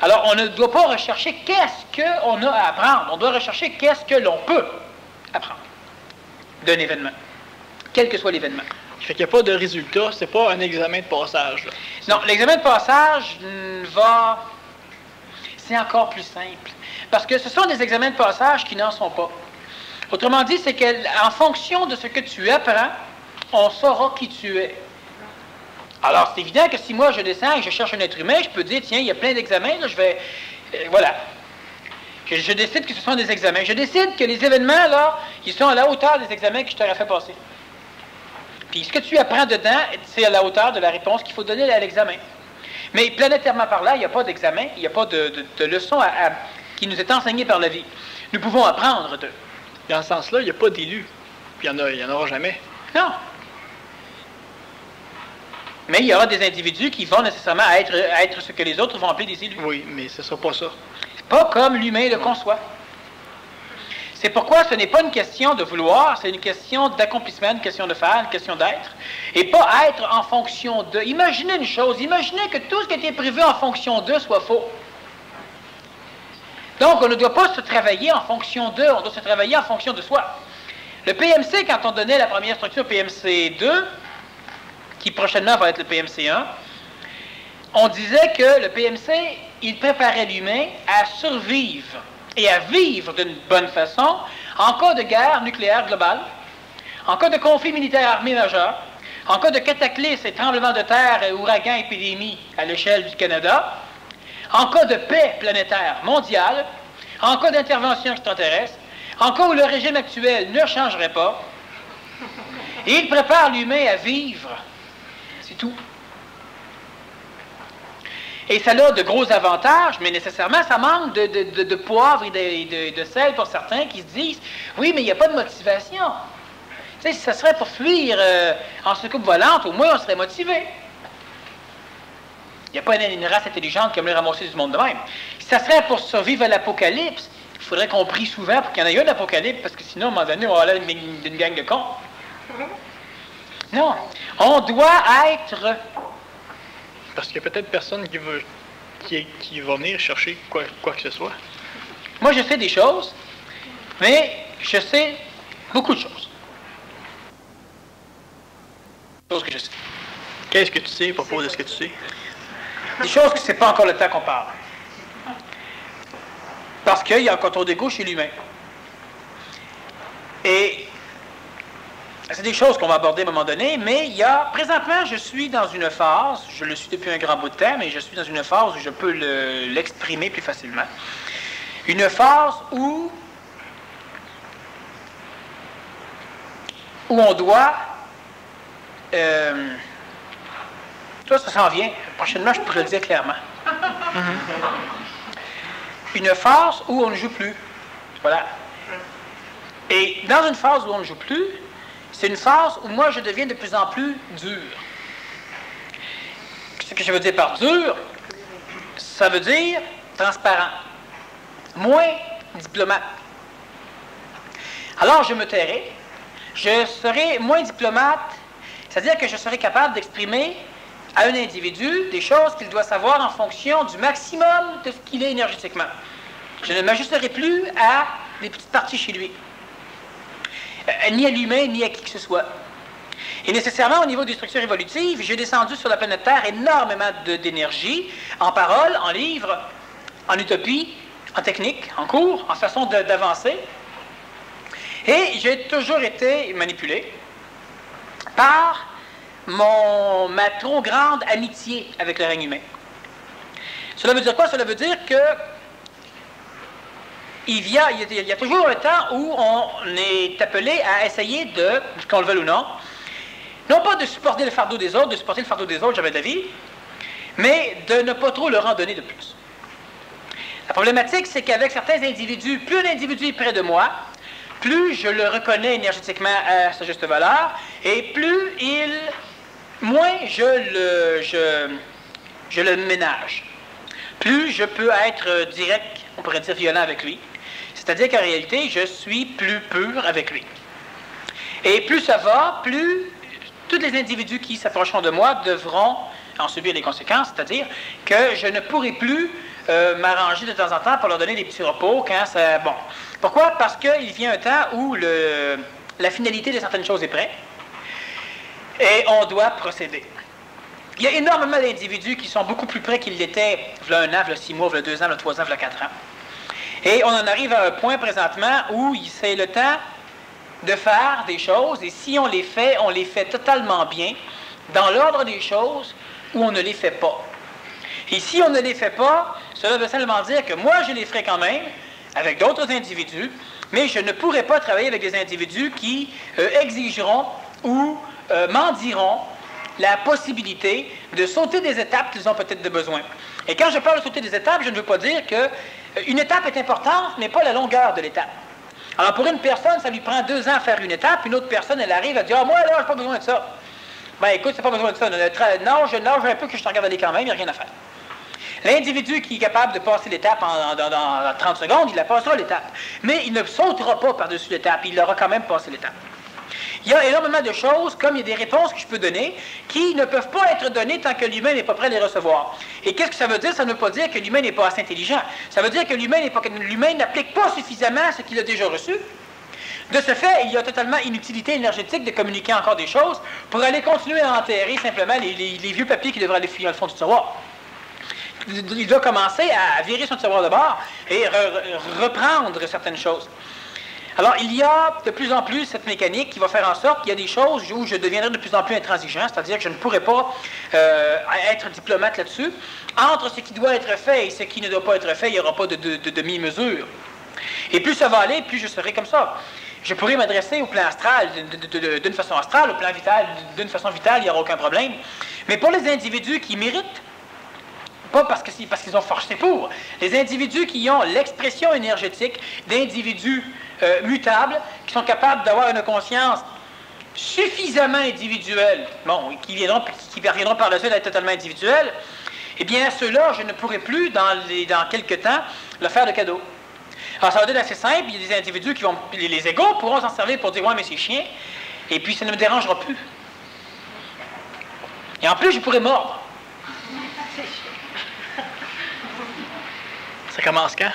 Alors, on ne doit pas rechercher qu'est-ce qu'on a à apprendre. On doit rechercher qu'est-ce que l'on peut apprendre d'un événement, quel que soit l'événement. Fait qu'il n'y a pas de résultat, c'est pas un examen de passage. Là. Non, l'examen de passage c'est encore plus simple. Parce que ce sont des examens de passage qui n'en sont pas. Autrement dit, c'est qu'en fonction de ce que tu apprends, on saura qui tu es. Alors, c'est évident que si moi, je descends et je cherche un être humain, je peux dire, tiens, il y a plein d'examens, là, je vais... voilà. Je décide que ce sont des examens. Je décide que les événements, là, ils sont à la hauteur des examens que je t'aurais fait passer. Puis, ce que tu apprends dedans, c'est à la hauteur de la réponse qu'il faut donner à l'examen. Mais planétairement par là, il n'y a pas d'examen, il n'y a pas de leçon qui nous est enseignée par la vie. Nous pouvons apprendre d'eux. Dans ce sens-là, il n'y a pas d'élus. Puis il n'y en aura jamais. Non. Mais il y aura des individus qui vont nécessairement être ce que les autres vont appeler des élus. Oui, mais ce ne sera pas ça. Pas comme l'humain le conçoit. C'est pourquoi ce n'est pas une question de vouloir, c'est une question d'accomplissement, une question de faire, une question d'être. Et pas être en fonction de. Imaginez une chose, imaginez que tout ce qui a été prévu en fonction d'eux soit faux. Donc, on ne doit pas se travailler en fonction d'eux, on doit se travailler en fonction de soi. Le PMC, quand on donnait la première structure PMC 2, qui prochainement va être le PMC 1, on disait que le PMC, il préparait l'humain à survivre et à vivre d'une bonne façon en cas de guerre nucléaire globale, en cas de conflit militaire armé majeur, en cas de cataclysme et tremblement de terre, ouragan, épidémie à l'échelle du Canada, en cas de paix planétaire mondiale, en cas d'intervention extraterrestre, en cas où le régime actuel ne changerait pas, et il prépare l'humain à vivre. C'est tout. Et ça a de gros avantages, mais nécessairement, ça manque de poivre et de sel pour certains qui se disent « Oui, mais il n'y a pas de motivation. » Tu sais, si ça serait pour fuir en soucoupe volante, au moins on serait motivé. Il n'y a pas une race intelligente qui aimerait ramasser du monde de même. Si ça serait pour survivre à l'apocalypse, il faudrait qu'on prie souvent pour qu'il y en ait un apocalypse, parce que sinon, à un moment donné, on va aller d'une gang de cons. Non. On doit être... Parce qu'il y a peut-être personne qui va venir chercher quoi que ce soit. Moi, je sais des choses, mais je sais beaucoup de choses. Choses que je sais. Qu'est-ce que tu sais à propos de ce que tu sais? Des choses que c'est pas encore le temps qu'on parle. Parce qu'il y a un contour d'ego chez l'humain. Et c'est des choses qu'on va aborder à un moment donné, mais présentement, je suis dans une phase, je le suis depuis un grand bout de temps, mais je suis dans une phase où je peux l'exprimer plus facilement. Une phase où on doit... ça s'en vient. Prochainement, je pourrais le dire clairement. Une phase où on ne joue plus. Voilà. Et dans une phase où on ne joue plus, c'est une phase où moi, je deviens de plus en plus dur. Ce que je veux dire par dur, ça veut dire transparent. Moins diplomate. Alors, je me tairai. Je serai moins diplomate, c'est-à-dire que je serai capable d'exprimer à un individu des choses qu'il doit savoir en fonction du maximum de ce qu'il est énergétiquement. Je ne m'ajusterai plus à des petites parties chez lui. Ni à l'humain, ni à qui que ce soit. Et nécessairement, au niveau des structures évolutives, j'ai descendu sur la planète Terre énormément d'énergie, en paroles, en livres, en utopie, en technique, en cours, en façon d'avancer. Et j'ai toujours été manipulé par ma trop grande amitié avec le règne humain. Cela veut dire quoi? Cela veut dire que il y a toujours un temps où on est appelé à essayer de, qu'on le veuille ou non pas de supporter le fardeau des autres, de supporter le fardeau des autres, jamais de la vie, mais de ne pas trop leur en donner de plus. La problématique, c'est qu'avec certains individus, plus un individu est près de moi, plus je le reconnais énergétiquement à sa juste valeur, et moins je le ménage. Plus je peux être direct, on pourrait dire violent avec lui. C'est-à-dire qu'en réalité, je suis plus pur avec lui. Et plus ça va, plus tous les individus qui s'approcheront de moi devront en subir les conséquences, c'est-à-dire que je ne pourrai plus m'arranger de temps en temps pour leur donner des petits repos quand ça... Bon. Pourquoi? Parce qu'il vient un temps où la finalité de certaines choses est prête et on doit procéder. Il y a énormément d'individus qui sont beaucoup plus près qu'ils l'étaient il y a 1 an, il y a 6 mois, il y a 2 ans, il y a 3 ans, il y a 4 ans. Et on en arrive à un point présentement où c'est le temps de faire des choses, et si on les fait totalement bien, dans l'ordre des choses, ou on ne les fait pas. Et si on ne les fait pas, cela veut simplement dire que moi, je les ferai quand même, avec d'autres individus, mais je ne pourrai pas travailler avec des individus qui exigeront ou m'en diront la possibilité de sauter des étapes qu'ils ont peut-être de besoin. Et quand je parle de sauter des étapes, je ne veux pas dire qu'une étape est importante, mais pas la longueur de l'étape. Alors pour une personne, ça lui prend 2 ans à faire une étape, une autre personne, elle arrive, elle dit « Ah, moi, là, j'ai pas besoin de ça. » Ben écoute, c'est pas besoin de ça. Nage un peu que je te regarde aller quand même, il n'y a rien à faire. L'individu qui est capable de passer l'étape dans 30 secondes, il la passera l'étape. Mais il ne sautera pas par-dessus l'étape, il aura quand même passé l'étape. Il y a énormément de choses, comme il y a des réponses que je peux donner, qui ne peuvent pas être données tant que l'humain n'est pas prêt à les recevoir. Et qu'est-ce que ça veut dire? Ça ne veut pas dire que l'humain n'est pas assez intelligent. Ça veut dire que l'humain n'applique pas suffisamment ce qu'il a déjà reçu. De ce fait, il y a totalement inutilité énergétique de communiquer encore des choses pour aller continuer à enterrer simplement les vieux papiers qui devraient aller fouiller dans le fond du tiroir. Il doit commencer à virer son tiroir de bord et reprendre certaines choses. Alors, il y a de plus en plus cette mécanique qui va faire en sorte qu'il y a des choses où je deviendrai de plus en plus intransigeant, c'est-à-dire que je ne pourrai pas être diplomate là-dessus. Entre ce qui doit être fait et ce qui ne doit pas être fait, il n'y aura pas de demi-mesure. Et plus ça va aller, plus je serai comme ça. Je pourrai m'adresser au plan astral d'une façon astrale, au plan vital d'une façon vitale, il n'y aura aucun problème. Mais pour les individus qui méritent Pas parce qu'ils ont forcé pour. Les individus qui ont l'expression énergétique d'individus mutables, qui sont capables d'avoir une conscience suffisamment individuelle, bon, qui parviendront par la suite à être totalement individuels, eh bien, ceux-là, je ne pourrai plus, dans quelques temps, leur faire de cadeau. Alors, ça va être assez simple. Il y a des individus qui vont... Les égaux pourront s'en servir pour dire « Ouais, mais c'est chien. » Et puis, ça ne me dérangera plus. Et en plus, je pourrais mordre. Ça commence quand?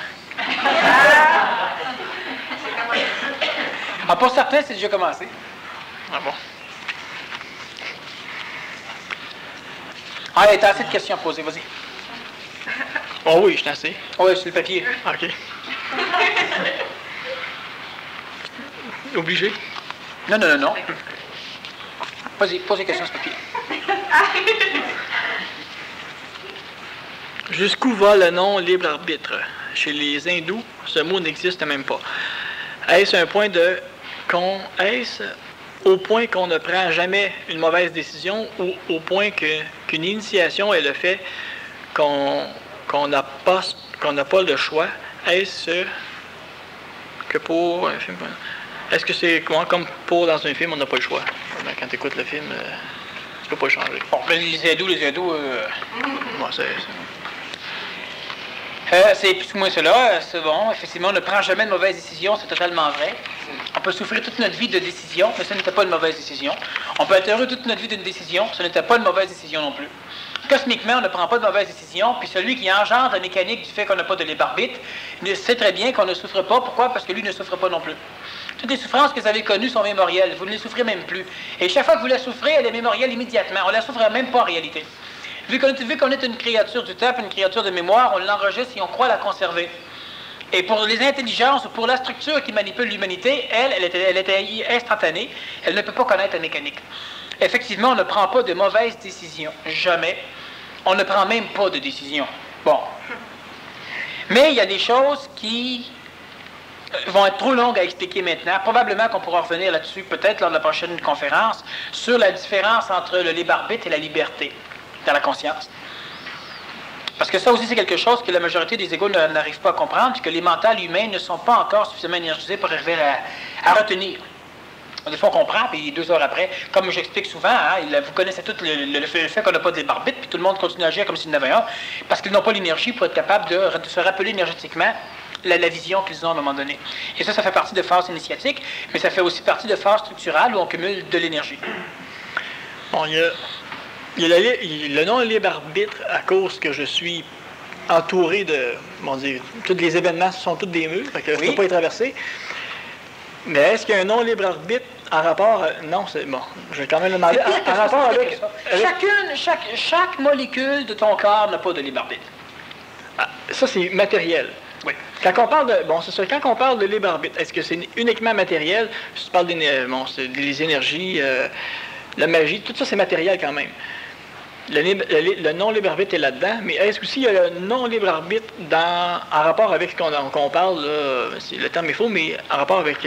Alors, pour certains, c'est déjà commencé. Ah bon? Ah, il y a assez de questions à poser. Vas-y. Oh oui, je suis assez. Oui, sur le papier. OK. Obligé? Non. Vas-y, pose des questions sur le papier. Jusqu'où va le non libre arbitre? Chez les hindous, ce mot n'existe même pas. Est-ce au point qu'on ne prend jamais une mauvaise décision ou au point qu'une initiation est le fait qu'on n'a pas le choix? Est-ce que pour un film... Est-ce que c'est comme pour dans un film, on n'a pas le choix? Quand tu écoutes le film, tu peux pas changer. Bon, les hindous... Bon, c'est plus ou moins cela. C'est bon. Effectivement, on ne prend jamais de mauvaise décision. C'est totalement vrai. On peut souffrir toute notre vie de décision, mais ce n'était pas une mauvaise décision. On peut être heureux toute notre vie d'une décision. Ce n'était pas une mauvaise décision non plus. Cosmiquement, on ne prend pas de mauvaise décision. Puis celui qui engendre la mécanique du fait qu'on n'a pas de libre arbitre sait très bien qu'on ne souffre pas. Pourquoi? Parce que lui ne souffre pas non plus. Toutes les souffrances que vous avez connues sont mémorielles. Vous ne les souffrez même plus. Et chaque fois que vous la souffrez, elle est mémorielle immédiatement. On ne la souffre même pas en réalité. Vu qu'on est une créature du temps, une créature de mémoire, on l'enregistre et on croit la conserver. Et pour les intelligences ou pour la structure qui manipule l'humanité, elle était instantanée. Elle ne peut pas connaître la mécanique. Effectivement, on ne prend pas de mauvaises décisions. Jamais. On ne prend même pas de décision. Bon. Mais il y a des choses qui vont être trop longues à expliquer maintenant. Probablement qu'on pourra revenir là-dessus, peut-être lors de la prochaine conférence, sur la différence entre le libre arbitre et la liberté dans la conscience. Parce que ça aussi, c'est quelque chose que la majorité des égaux n'arrivent pas à comprendre, c'est que les mentales humains ne sont pas encore suffisamment énergisés pour arriver à retenir. Des fois, on comprend, puis 2 heures après, comme j'explique souvent, vous connaissez tout le fait qu'on n'a pas de libre arbitre, puis tout le monde continue à agir comme s'il n'avait un, parce qu'ils n'ont pas l'énergie pour être capable de se rappeler énergétiquement la vision qu'ils ont à un moment donné. Et ça fait partie de phases initiatiques, mais ça fait aussi partie de phases structurales où on cumule de l'énergie. Bon, il y a le non-libre arbitre à cause que je suis entouré de... tous les événements sont tous des murs, fait que je ne peux pas y traverser. Mais est-ce qu'il y a un non-libre arbitre en rapport... Non, c'est... Bon, je vais quand même le demander. En rapport avec... Chaque molécule de ton corps n'a pas de libre arbitre. Ah, ça, c'est matériel. Oui. Quand on parle de... Bon, c'est ça. Quand on parle de libre arbitre, est-ce que c'est uniquement matériel? Si tu parles des énergies, la magie, tout ça, c'est matériel quand même. Le non-libre arbitre est là-dedans, mais est-ce qu'il y a le non-libre arbitre en rapport avec ce qu'on parle, là, le terme est faux, mais en rapport avec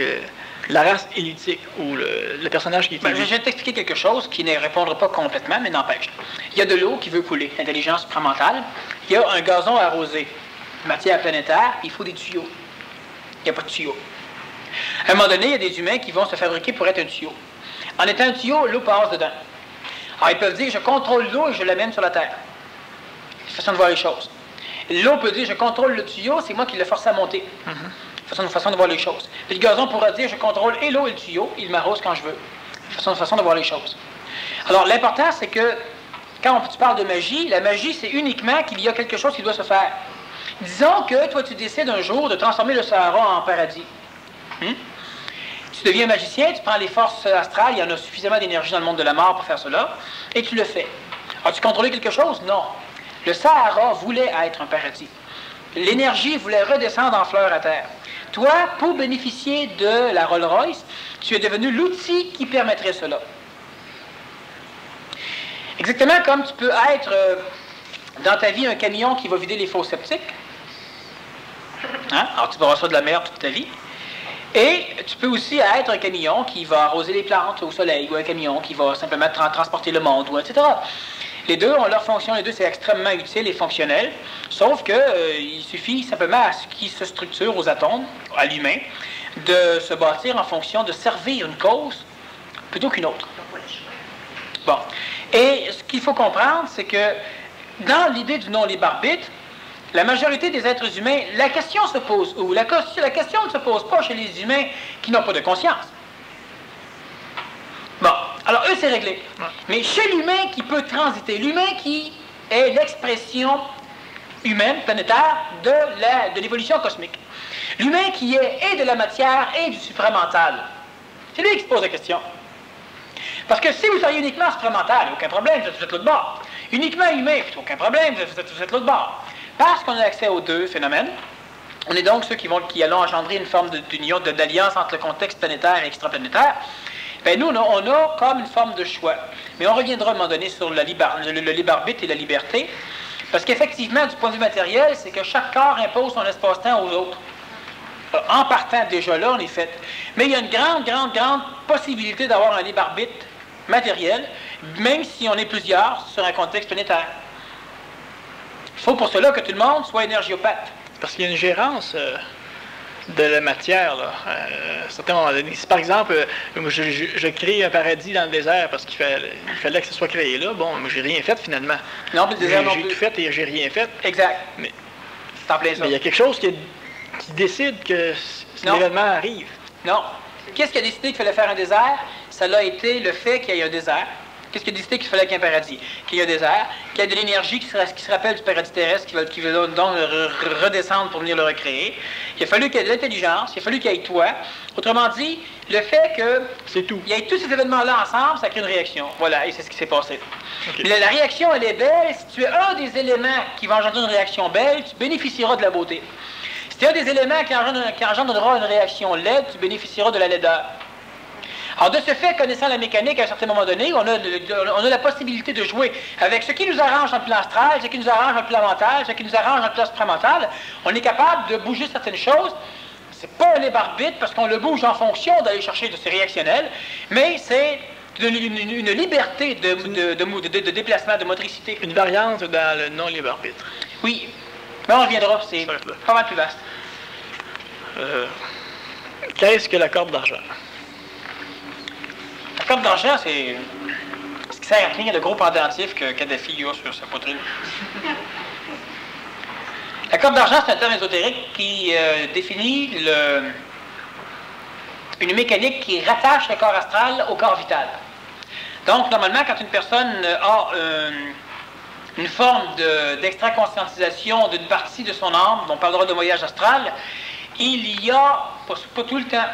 la race élitique ou le personnage qui est élu? Je vais t'expliquer quelque chose qui ne répondra pas complètement, mais n'empêche. Il y a de l'eau qui veut couler, intelligence supramentale. Il y a un gazon arrosé, matière planétaire, il faut des tuyaux. Il n'y a pas de tuyaux. À un moment donné, il y a des humains qui vont se fabriquer pour être un tuyau. En étant un tuyau, l'eau passe dedans. Alors, ils peuvent dire, je contrôle l'eau et je l'amène sur la Terre. C'est une façon de voir les choses. L'eau peut dire, je contrôle le tuyau, c'est moi qui l'ai forcé à monter. Façon de voir les choses. Puis le gazon pourra dire, je contrôle et l'eau et le tuyau, il m'arrose quand je veux. Façon de voir les choses. Alors, l'important, c'est que, quand tu parles de magie, la magie, c'est uniquement qu'il y a quelque chose qui doit se faire. Disons que, toi, tu décides un jour de transformer le Sahara en paradis. Tu deviens magicien, tu prends les forces astrales, il y en a suffisamment d'énergie dans le monde de la mort pour faire cela, et tu le fais. As-tu contrôlé quelque chose? Non. Le Sahara voulait être un paradis. L'énergie voulait redescendre en fleurs à terre. Toi, pour bénéficier de la Rolls-Royce, tu es devenu l'outil qui permettrait cela. Exactement comme tu peux être dans ta vie un camion qui va vider les fosses septiques. Alors tu vas recevoir de la merde toute ta vie. Et tu peux aussi être un camion qui va arroser les plantes au soleil, ou un camion qui va simplement transporter le monde, etc. Les deux ont leur fonction, les deux c'est extrêmement utile et fonctionnel, sauf que il suffit simplement à ce qui se structure aux atomes, à l'humain, de se bâtir en fonction de servir une cause plutôt qu'une autre. Bon. Et ce qu'il faut comprendre, c'est que dans l'idée du non-libre arbitre, la majorité des êtres humains, la question se pose où? La question ne se pose pas chez les humains qui n'ont pas de conscience. Bon, alors eux, c'est réglé. Ouais. Mais chez l'humain qui peut transiter, l'humain qui est l'expression humaine, planétaire, de l'évolution cosmique. L'humain qui est et de la matière et du supramental. C'est lui qui se pose la question. Parce que si vous seriez uniquement supramental, aucun problème, vous êtes l'autre bord. Uniquement humain, aucun problème, vous êtes l'autre bord. Parce qu'on a accès aux deux phénomènes, on est donc ceux qui allons engendrer une forme d'union, d'alliance entre le contexte planétaire et extraplanétaire. Bien, nous, on a comme une forme de choix. Mais on reviendra à un moment donné sur le libre arbitre et la liberté. Parce qu'effectivement, du point de vue matériel, c'est que chaque corps impose son espace-temps aux autres. En partant déjà là, on est fait. Mais il y a une grande possibilité d'avoir un libre arbitre matériel, même si on est plusieurs sur un contexte planétaire. Il faut pour cela que tout le monde soit énergiopathe. Parce qu'il y a une gérance de la matière, là. À un certain moment donné. Si par exemple, je crée un paradis dans le désert parce qu'il fallait que ce soit créé là, bon, moi j'ai rien fait finalement. Non, mais le désert non plus. J'ai tout fait et j'ai rien fait. Exact. Mais c'est en plein ça. Mais il y a quelque chose qui décide que l'événement arrive. Non. Qu'est-ce qui a décidé qu'il fallait faire un désert? Ça a été le fait qu'il y ait un désert. Qu'est-ce qui a décidé qu'il fallait qu'il y ait un paradis? Qu'il y ait un désert, qu'il y ait de l'énergie qui se rappelle du paradis terrestre, qui va donc redescendre pour venir le recréer. Il a fallu qu'il y ait de l'intelligence, il a fallu qu'il y ait toi. Autrement dit, le fait que c'est tout. Il y ait tous ces événements-là ensemble, ça crée une réaction. Voilà, et c'est ce qui s'est passé. Okay. La réaction, elle est belle. Si tu es un des éléments qui va engendrer une réaction belle, tu bénéficieras de la beauté. Si tu es un des éléments qui engendrera une réaction laide, tu bénéficieras de la laideur. Alors, de ce fait, connaissant la mécanique, à un certain moment donné, on a la possibilité de jouer avec ce qui nous arrange dans le plan astral, ce qui nous arrange dans le plan mental, ce qui nous arrange dans le plan supramental. On est capable de bouger certaines choses. C'est pas un libre arbitre parce qu'on le bouge en fonction d'aller chercher de ces réactionnels, mais c'est une liberté de déplacement, de motricité. Une variante dans le non-libre arbitre. Oui, mais on reviendra, c'est pas mal plus vaste. Qu'est-ce que la corde d'argent? La corde d'argent, c'est ce qui sert à tenir le gros pendentif que Kadhafi a sur sa poitrine. La corde d'argent, c'est un terme ésotérique qui définit une mécanique qui rattache le corps astral au corps vital. Donc, normalement, quand une personne a une forme d'extra-conscientisation d'une partie de son âme, on parlera de voyage astral, il y a, pas tout le temps,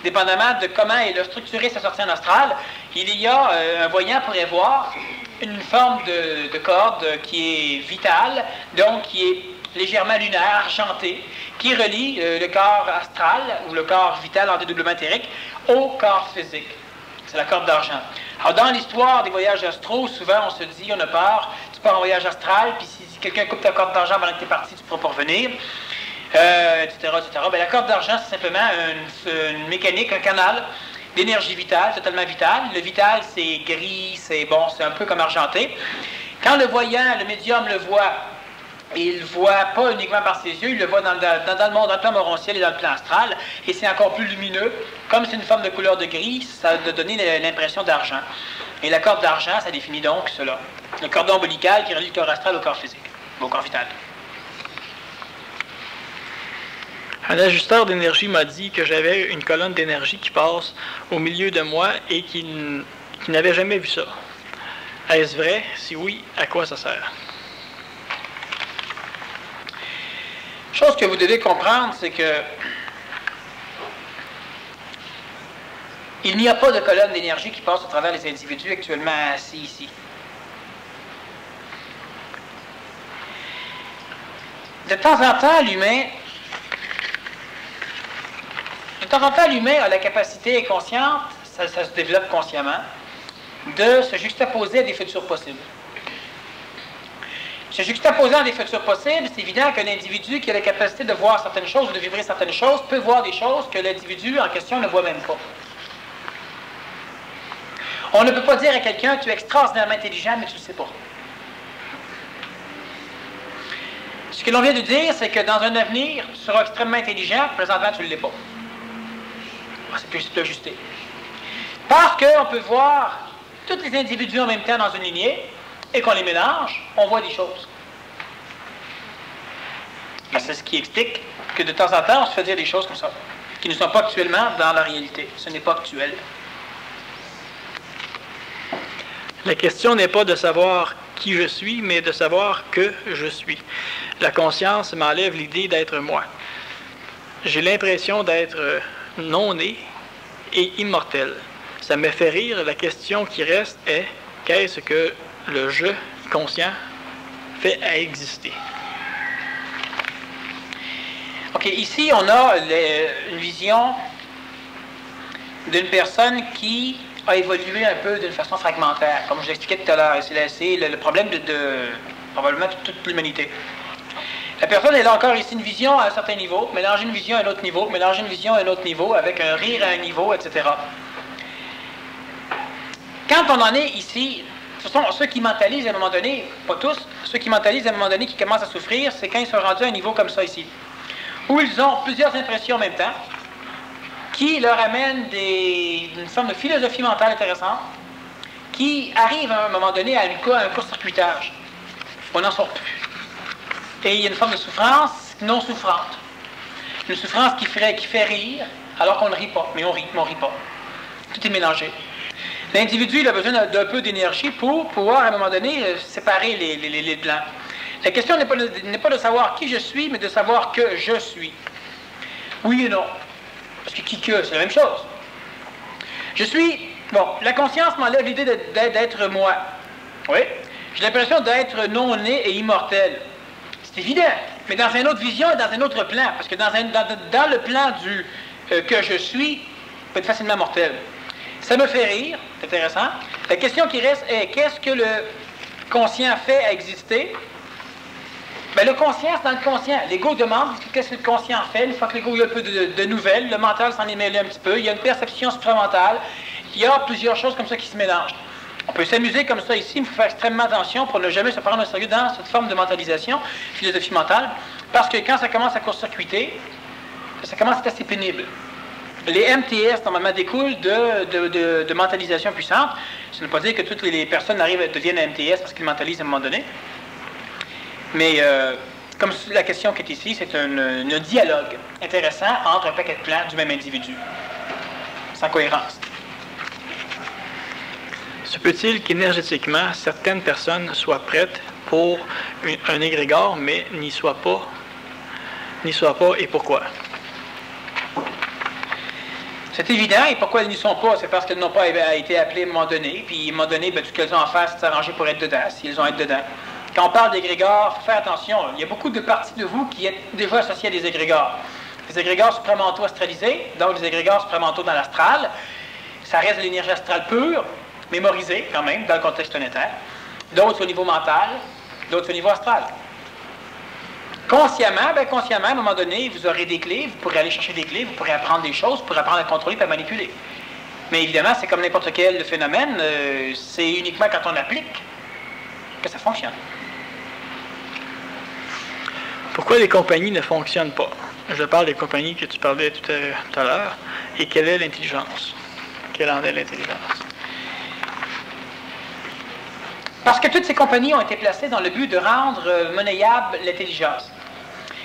dépendamment de comment il a structuré sa sortie en astral, il y a, un voyant pourrait voir une forme de corde qui est vitale, donc qui est légèrement lunaire, argenté, qui relie le corps astral ou le corps vital en dédoublement éthérique au corps physique. C'est la corde d'argent. Alors, dans l'histoire des voyages astraux, souvent on se dit, on a peur, tu pars en voyage astral, puis si quelqu'un coupe ta corde d'argent pendant que tu es parti, tu ne pourras pas revenir, etc., etc. Bien, la corde d'argent, c'est simplement une mécanique, un canal d'énergie vitale, totalement vitale. Le vital, c'est gris, c'est bon, c'est un peu comme argenté. Quand le voyant, le médium le voit, il ne voit pas uniquement par ses yeux, il le voit dans le monde, dans le plan morontiel et dans le plan astral, et c'est encore plus lumineux. Comme c'est une forme de couleur de gris, ça va donner l'impression d'argent. Et la corde d'argent, ça définit donc cela. Le cordon ombilical qui relie le corps astral au corps physique, au corps vital. Un ajusteur d'énergie m'a dit que j'avais une colonne d'énergie qui passe au milieu de moi et qu'il n'avait jamais vu ça. Est-ce vrai? Si oui, à quoi ça sert? Chose que vous devez comprendre, c'est que il n'y a pas de colonne d'énergie qui passe à travers les individus actuellement assis ici. De temps en temps, l'humain a la capacité consciente, ça se développe consciemment, de se juxtaposer à des futurs possibles. Se juxtaposant à des futurs possibles, c'est évident qu'un individu qui a la capacité de voir certaines choses ou de vibrer certaines choses peut voir des choses que l'individu en question ne voit même pas. On ne peut pas dire à quelqu'un « tu es extraordinairement intelligent, mais tu ne le sais pas ». Ce que l'on vient de dire, c'est que dans un avenir, tu seras extrêmement intelligent, présentement, tu ne l'es pas. C'est plus ajusté. Parce qu'on peut voir tous les individus en même temps dans une lignée, et qu'on les mélange, on voit des choses. C'est ce qui explique que de temps en temps, on se fait dire des choses comme ça, qui ne sont pas actuellement dans la réalité. Ce n'est pas actuel. La question n'est pas de savoir qui je suis, mais de savoir que je suis. La conscience m'enlève l'idée d'être moi. J'ai l'impression d'être non-né et immortel. Ça me fait rire. La question qui reste est, qu'est-ce que le je conscient fait à exister? OK, ici, on a une vision d'une personne qui a évolué un peu d'une façon fragmentaire, comme je l'expliquais tout à l'heure. C'est le problème de probablement toute l'humanité. La personne, elle a encore ici une vision à un certain niveau, mélanger une vision à un autre niveau, mélanger une vision à un autre niveau, avec un rire à un niveau, etc. Quand on en est ici, ce sont ceux qui mentalisent à un moment donné, pas tous, ceux qui mentalisent à un moment donné qui commencent à souffrir, c'est quand ils sont rendus à un niveau comme ça ici, où ils ont plusieurs impressions en même temps, qui leur amènent une forme de philosophie mentale intéressante, qui arrivent à un moment donné à un court-circuitage. On n'en sort plus. Et il y a une forme de souffrance non souffrante. Une souffrance qui fait rire, alors qu'on ne rit pas, mais on rit pas. Tout est mélangé. L'individu, il a besoin d'un peu d'énergie pour pouvoir, à un moment donné, séparer les plans. La question n'est pas de savoir qui je suis, mais de savoir que je suis. Oui et non. Parce que c'est la même chose. Je suis... Bon, la conscience m'enlève l'idée d'être moi. Oui. J'ai l'impression d'être non-né et immortel. C'est évident. Mais dans une autre vision et dans un autre plan. Parce que dans le plan du que je suis, peut être facilement mortel. Ça me fait rire. C'est intéressant. La question qui reste est, qu'est-ce que le conscient fait à exister? Bien, le conscient, c'est dans le conscient. L'ego demande qu'est-ce que le conscient fait. Une fois que l'ego a un peu de nouvelles, le mental s'en est mêlé un petit peu. Il y a une perception supramentale. Il y a plusieurs choses comme ça qui se mélangent. On peut s'amuser comme ça ici, mais il faut faire extrêmement attention pour ne jamais se prendre au sérieux dans cette forme de mentalisation, philosophie mentale, parce que quand ça commence à court-circuiter, ça commence à être assez pénible. Les MTS, normalement, découlent de mentalisation puissante. Ça ne veut pas dire que toutes les personnes deviennent MTS parce qu'ils mentalisent à un moment donné. Mais comme la question qui est ici, c'est un dialogue intéressant entre un paquet de plans du même individu, sans cohérence. Se peut-il qu'énergétiquement, certaines personnes soient prêtes pour un égrégore, mais n'y soient pas, et pourquoi? C'est évident, et pourquoi elles n'y sont pas? C'est parce qu'elles n'ont pas été appelées à un moment donné, puis à un moment donné, tout ce qu'elles ont à faire, c'est de s'arranger pour être dedans, si elles ont à être dedans. Quand on parle d'égrégores, il faut faire attention, il y a beaucoup de parties de vous qui êtes déjà associées à des égrégores. Les égrégores supramentaux astralisés, donc les égrégores supramentaux dans l'astral, ça reste de l'énergie astrale pure, mémorisée quand même, dans le contexte planétaire. D'autres au niveau mental, d'autres au niveau astral. Consciemment, à un moment donné, vous aurez des clés, vous pourrez aller chercher des clés, vous pourrez apprendre des choses, vous pourrez apprendre à contrôler et à manipuler. Mais évidemment, c'est comme n'importe quel phénomène, c'est uniquement quand on applique que ça fonctionne. Pourquoi les compagnies ne fonctionnent pas? Je parle des compagnies que tu parlais tout à l'heure. Et quelle est l'intelligence? Quelle en est l'intelligence? Parce que toutes ces compagnies ont été placées dans le but de rendre monnayable l'intelligence.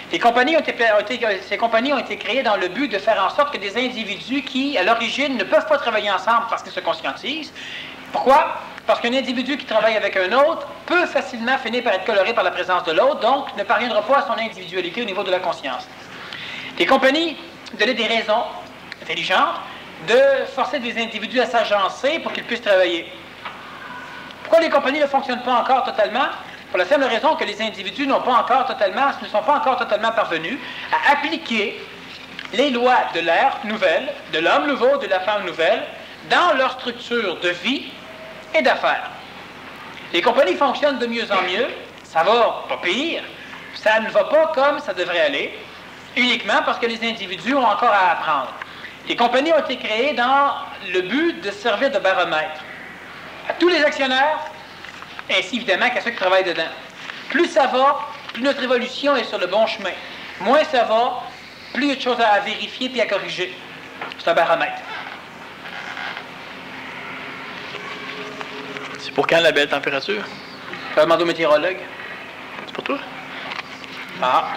Ces compagnies ont été créées dans le but de faire en sorte que des individus qui, à l'origine, ne peuvent pas travailler ensemble parce qu'ils se conscientisent. Pourquoi? Parce qu'un individu qui travaille avec un autre peut facilement finir par être coloré par la présence de l'autre, donc ne parviendra pas à son individualité au niveau de la conscience. Les compagnies donnaient des raisons intelligentes de forcer des individus à s'agencer pour qu'ils puissent travailler. Pourquoi les compagnies ne fonctionnent pas encore totalement? Pour la simple raison que les individus ne sont pas encore totalement parvenus à appliquer les lois de l'ère nouvelle, de l'homme nouveau, de la femme nouvelle, dans leur structure de vie et d'affaires. Les compagnies fonctionnent de mieux en mieux, ça va pas pire, ça ne va pas comme ça devrait aller, uniquement parce que les individus ont encore à apprendre. Les compagnies ont été créées dans le but de servir de baromètre à tous les actionnaires, ainsi évidemment qu'à ceux qui travaillent dedans. Plus ça va, plus notre évolution est sur le bon chemin. Moins ça va, plus il y a de choses à vérifier et à corriger. C'est un baromètre. C'est pour quand la belle température? Je vais demander au météorologue. C'est pour toi? Ah,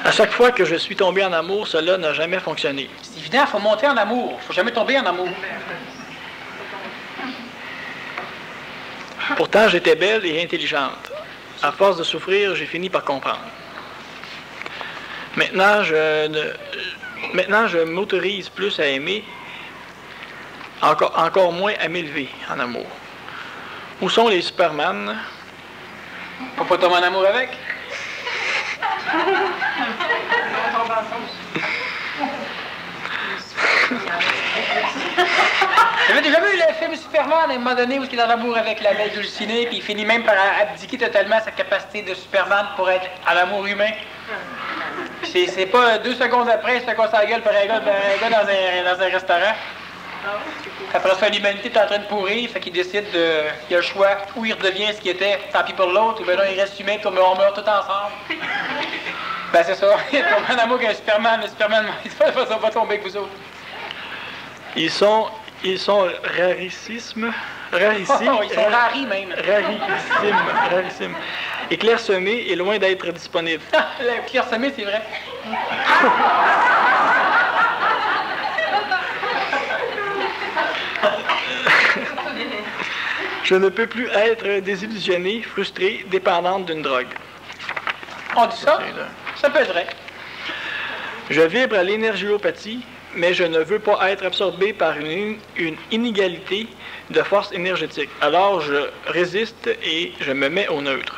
À chaque fois que je suis tombé en amour, cela n'a jamais fonctionné. c'est évident, il faut monter en amour. Il ne faut jamais tomber en amour. Pourtant, j'étais belle et intelligente. À force de souffrir, j'ai fini par comprendre. Maintenant, je m'autorise plus à aimer, encore moins à m'élever en amour. Où sont les Superman? Faut pas tomber en amour avec. J'avais déjà vu le film Superman à un moment donné où il est en amour avec la belle Dulcinée, puis il finit même par abdiquer totalement sa capacité de Superman pour être à l'amour humain. C'est pas 2 secondes après, c'est qu'on s'engueule par un gars dans un restaurant. Après ça, l'humanité est en train de pourrir, fait qu'il décide de. Il a le choix, ou il redevient ce qu'il était, tant pis pour l'autre, ou bien là, il reste humain, puis on meurt tous ensemble. Ben c'est ça, il tombe en amour avec un Superman, le Superman, il va tomber avec vous autres. Ils sont rarissimes. Oh, ils sont raris même. Rarissimes. Et clairsemés est loin d'être disponible. Le clairsemé, c'est vrai. Je ne peux plus être désillusionnée, frustrée, dépendante d'une drogue. On dit ça? Ça peut être vrai. Je vibre à l'énergiopathie, mais je ne veux pas être absorbé par une inégalité de force énergétique. Alors je résiste et je me mets au neutre.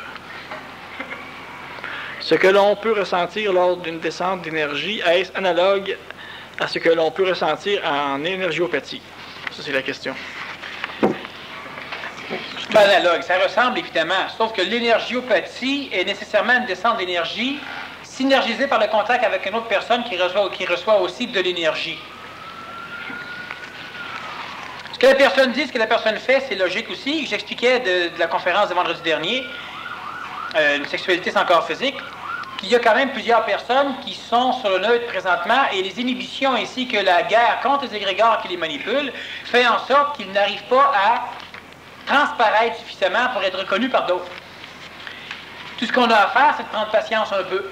Ce que l'on peut ressentir lors d'une descente d'énergie, est-ce analogue à ce que l'on peut ressentir en énergiopathie? Ça, c'est la question. C'est pas analogue, ça ressemble évidemment, sauf que l'énergiopathie est nécessairement une descente d'énergie synergisée par le contact avec une autre personne qui reçoit aussi de l'énergie. Ce que la personne dit, ce que la personne fait, c'est logique aussi. J'expliquais de la conférence de vendredi dernier, une sexualité sans corps physique, qu'il y a quand même plusieurs personnes qui sont sur le neutre présentement et les inhibitions ainsi que la guerre contre les égrégores qui les manipulent fait en sorte qu'ils n'arrivent pas à transparaître suffisamment pour être reconnus par d'autres. Tout ce qu'on a à faire, c'est de prendre patience un peu.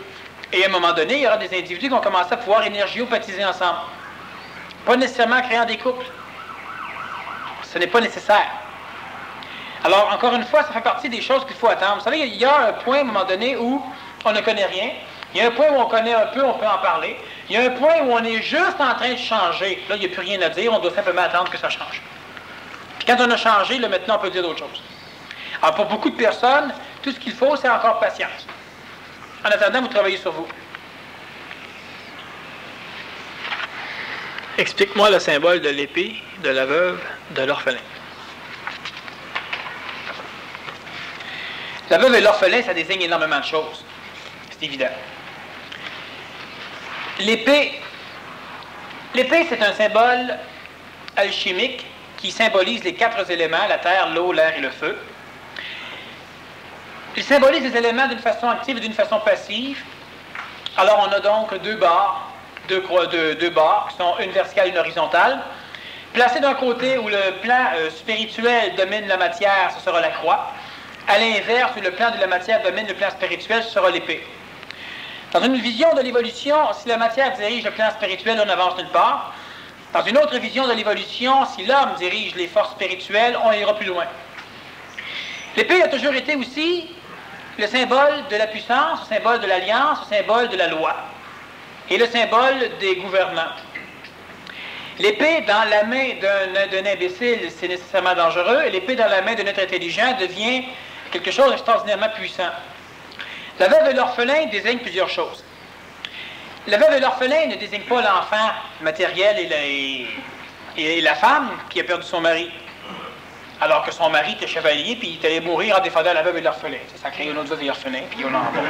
Et à un moment donné, il y aura des individus qui vont commencer à pouvoir énergiopathiser ensemble. Pas nécessairement créant des couples. Ce n'est pas nécessaire. Alors, encore une fois, ça fait partie des choses qu'il faut attendre. Vous savez, il y a un point à un moment donné où on ne connaît rien. Il y a un point où on connaît un peu, on peut en parler. Il y a un point où on est juste en train de changer. Là, il n'y a plus rien à dire, on doit simplement attendre que ça change. Puis quand on a changé, là, maintenant, on peut dire d'autres choses. Alors, pour beaucoup de personnes, tout ce qu'il faut, c'est encore patience. En attendant, vous travaillez sur vous. Explique-moi le symbole de l'épée, de la veuve, de l'orphelin. La veuve et l'orphelin, ça désigne énormément de choses. C'est évident. L'épée, c'est un symbole alchimique qui symbolise les 4 éléments, la terre, l'eau, l'air et le feu. Il symbolise les éléments d'une façon active et d'une façon passive. Alors, on a donc deux barres qui sont une verticale et une horizontale. Placées d'un côté où le plan spirituel domine la matière, ce sera la croix. À l'inverse, où le plan de la matière domine le plan spirituel, ce sera l'épée. Dans une vision de l'évolution, si la matière dirige le plan spirituel, on avance nulle part. Dans une autre vision de l'évolution, si l'homme dirige les forces spirituelles, on ira plus loin. L'épée a toujours été aussi le symbole de la puissance, le symbole de l'alliance, le symbole de la loi et le symbole des gouvernants. L'épée dans la main d'un imbécile, c'est nécessairement dangereux, et l'épée dans la main d'un être intelligent devient quelque chose d'extraordinairement puissant. La veuve et l'orphelin désignent plusieurs choses. La veuve et l'orphelin ne désignent pas l'enfant matériel et la femme qui a perdu son mari. Alors que son mari était chevalier, puis il est allé mourir en défendant la veuve et l'orphelin. Ça a créé une autre veuve et l'orphelin, puis on en envoie.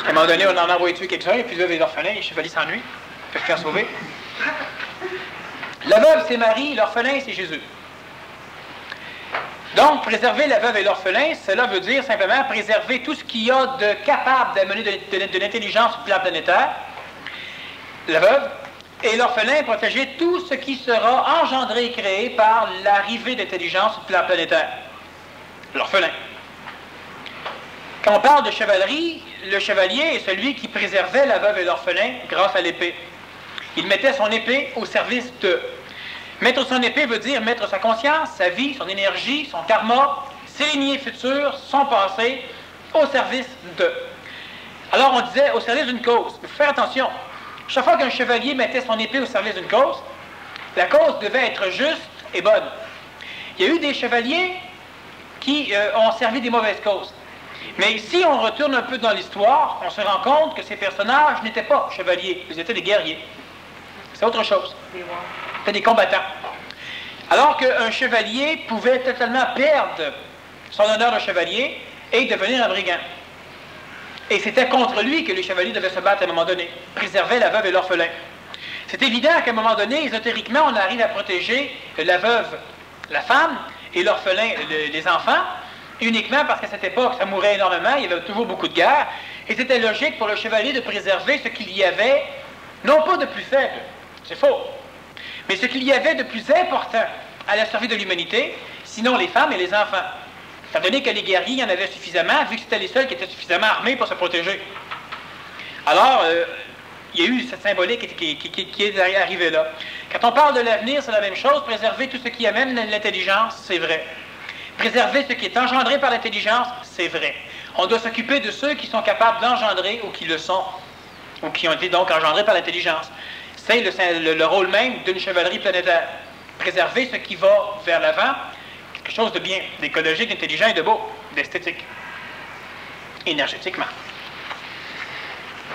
À un moment donné, on en a envoyé tuer quelqu'un, et puis veuve et l'orphelin, les chevaliers s'ennuient, ils peuvent faire sauver. La veuve, c'est Marie, l'orphelin, c'est Jésus. Donc, préserver la veuve et l'orphelin, cela veut dire simplement préserver tout ce qu'il y a de capable d'amener de l'intelligence sur le plan planétaire, la veuve, et l'orphelin, protéger tout ce qui sera engendré et créé par l'arrivée d'intelligence sur le plan planétaire, l'orphelin. Quand on parle de chevalerie, le chevalier est celui qui préservait la veuve et l'orphelin grâce à l'épée. Il mettait son épée au service de. Mettre son épée veut dire mettre sa conscience, sa vie, son énergie, son karma, ses lignées futures, son passé, au service de. Alors on disait au service d'une cause. Il faut faire attention. Chaque fois qu'un chevalier mettait son épée au service d'une cause, la cause devait être juste et bonne. Il y a eu des chevaliers qui ont servi des mauvaises causes. Mais si on retourne un peu dans l'histoire, on se rend compte que ces personnages n'étaient pas chevaliers, ils étaient des guerriers. C'est autre chose. C'était des combattants. Alors qu'un chevalier pouvait totalement perdre son honneur de chevalier et devenir un brigand. Et c'était contre lui que les chevaliers devaient se battre à un moment donné, préserver la veuve et l'orphelin. C'est évident qu'à un moment donné, ésotériquement, on arrive à protéger la veuve, la femme, et l'orphelin, les enfants, uniquement parce qu'à cette époque, ça mourait énormément, il y avait toujours beaucoup de guerres, et c'était logique pour le chevalier de préserver ce qu'il y avait, non pas de plus faible, c'est faux, mais ce qu'il y avait de plus important à la survie de l'humanité, sinon les femmes et les enfants. Étant donné que les guerriers, il y en avait suffisamment, vu que c'était les seuls qui étaient suffisamment armés pour se protéger. Alors, il y a eu cette symbolique qui est arrivée là. Quand on parle de l'avenir, c'est la même chose. Préserver tout ce qui amène l'intelligence, c'est vrai. Préserver ce qui est engendré par l'intelligence, c'est vrai. On doit s'occuper de ceux qui sont capables d'engendrer ou qui le sont, ou qui ont été donc engendrés par l'intelligence. C'est le rôle même d'une chevalerie planétaire. Préserver ce qui va vers l'avant, quelque chose de bien, d'écologique, d'intelligent et de beau, d'esthétique, énergétiquement.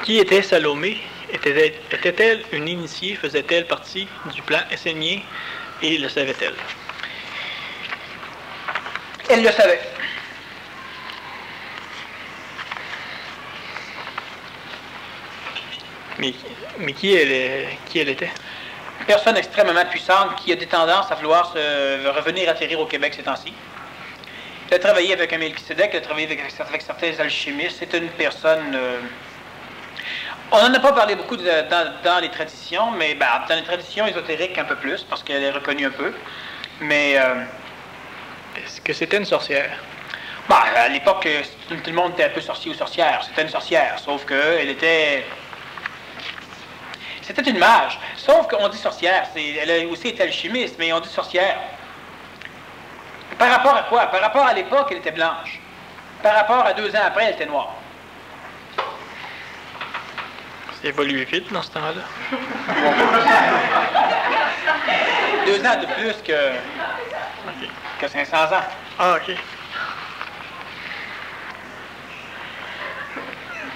Qui était Salomé? Était-elle une initiée? Faisait-elle partie du plan essénien? Et le savait-elle? Elle le savait. Mais qui elle était? Une personne extrêmement puissante qui a des tendances à vouloir revenir atterrir au Québec ces temps-ci. Elle a travaillé avec un Melchisédek, elle a travaillé avec certains alchimistes. C'est une personne... on n'en a pas parlé beaucoup dans les traditions, mais dans les traditions ésotériques un peu plus, parce qu'elle est reconnue un peu. Mais... est-ce que c'était une sorcière? À l'époque, tout le monde était un peu sorcier ou sorcière. C'était une sorcière, sauf qu'elle était... C'était une mage. Sauf qu'on dit sorcière. Elle a aussi été alchimiste, mais on dit sorcière. Par rapport à quoi? Par rapport à l'époque, elle était blanche. Par rapport à 2 ans après, elle était noire. C'est évolué vite dans ce temps-là. 2 ans de plus que 500 ans. Ah, OK.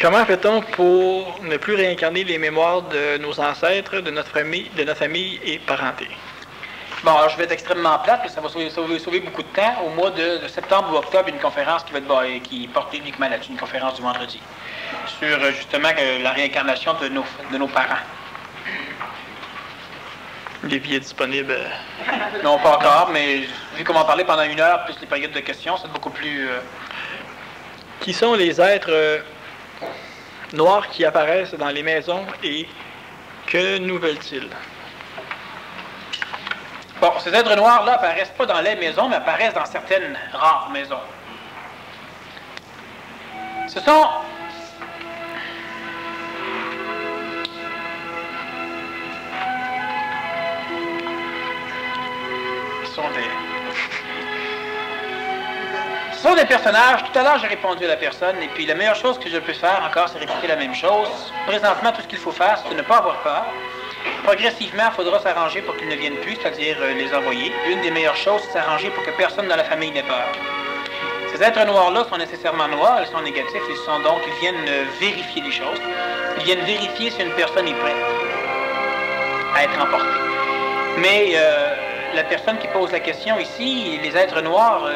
Comment fait-on pour ne plus réincarner les mémoires de nos ancêtres, de notre famille et parenté? Bon, alors je vais être extrêmement plate, mais ça va sauver beaucoup de temps. Au mois de septembre ou octobre, une conférence qui porte uniquement là-dessus, une conférence du vendredi, sur justement la réincarnation de nos parents. Les billets disponibles? Non, pas encore, mais vu qu'on va en parler pendant 1 heure, plus les périodes de questions, c'est beaucoup plus... Qui sont les êtres noirs qui apparaissent dans les maisons et que nous veulent-ils? Bon, ces êtres noirs-là apparaissent pas dans les maisons, mais apparaissent dans certaines rares maisons. Ce sont... Ce sont des personnages. Tout à l'heure, j'ai répondu à la personne, et puis la meilleure chose que je peux faire encore, c'est répéter la même chose. Présentement, tout ce qu'il faut faire, c'est de ne pas avoir peur. Progressivement, il faudra s'arranger pour qu'ils ne viennent plus, c'est-à-dire les envoyer. Une des meilleures choses, c'est s'arranger pour que personne dans la famille n'ait peur. Ces êtres noirs-là sont nécessairement noirs, ils sont négatifs, ils viennent vérifier les choses. Ils viennent vérifier si une personne est prête à être emportée. Mais la personne qui pose la question ici, les êtres noirs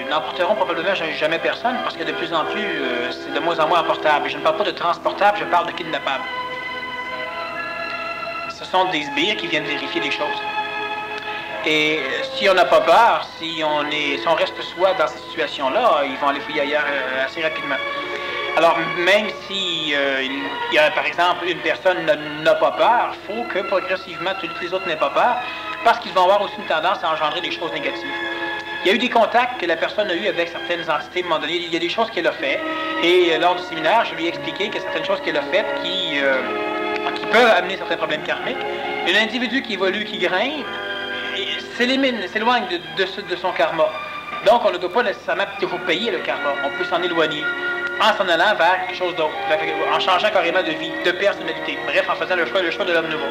n'emporteront probablement jamais personne, parce que de plus en plus, c'est de moins en moins emportable. Et je ne parle pas de transportable, je parle de kidnappable. Ce sont des sbires qui viennent vérifier les choses. Et si on n'a pas peur, si on reste soi dans cette situation-là, ils vont aller fouiller ailleurs assez rapidement. Alors, même si il y a, par exemple, une personne n'a pas peur, il faut que progressivement, toutes les autres n'aient pas peur, parce qu'ils vont avoir aussi une tendance à engendrer des choses négatives. Il y a eu des contacts que la personne a eu avec certaines entités à un moment donné. Il y a des choses qu'elle a faites. Et lors du séminaire, je lui ai expliqué que certaines choses qu'elle a faites qui peuvent amener certains problèmes karmiques. Un individu qui évolue, qui grimpe, s'éloigne de son karma. Donc, on ne doit pas nécessairement toujours payer le karma. On peut s'en éloigner en s'en allant vers quelque chose d'autre, en changeant carrément de vie, de personnalité. Bref, en faisant le choix de l'homme nouveau.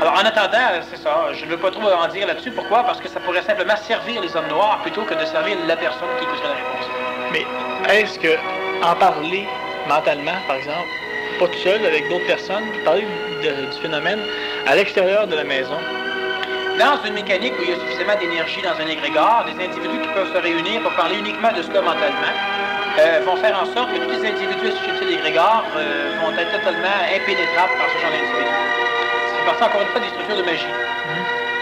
Alors, en attendant, c'est ça, je ne veux pas trop en dire là-dessus. Pourquoi? Parce que ça pourrait simplement servir les hommes noirs plutôt que de servir la personne qui écouterait la réponse. Mais est-ce que en parler mentalement, par exemple, pas tout seul, avec d'autres personnes, parler du phénomène à l'extérieur de la maison? Dans une mécanique où il y a suffisamment d'énergie dans un égrégore, des individus qui peuvent se réunir pour parler uniquement de cela mentalement vont faire en sorte que tous les individus assujettis à l'égrégore vont être totalement impénétrables par ce genre d'individus. C'est parce encore une fois des structures de magie.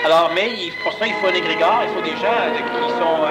Alors, mais pour ça, il faut un égrégore, il faut des gens qui sont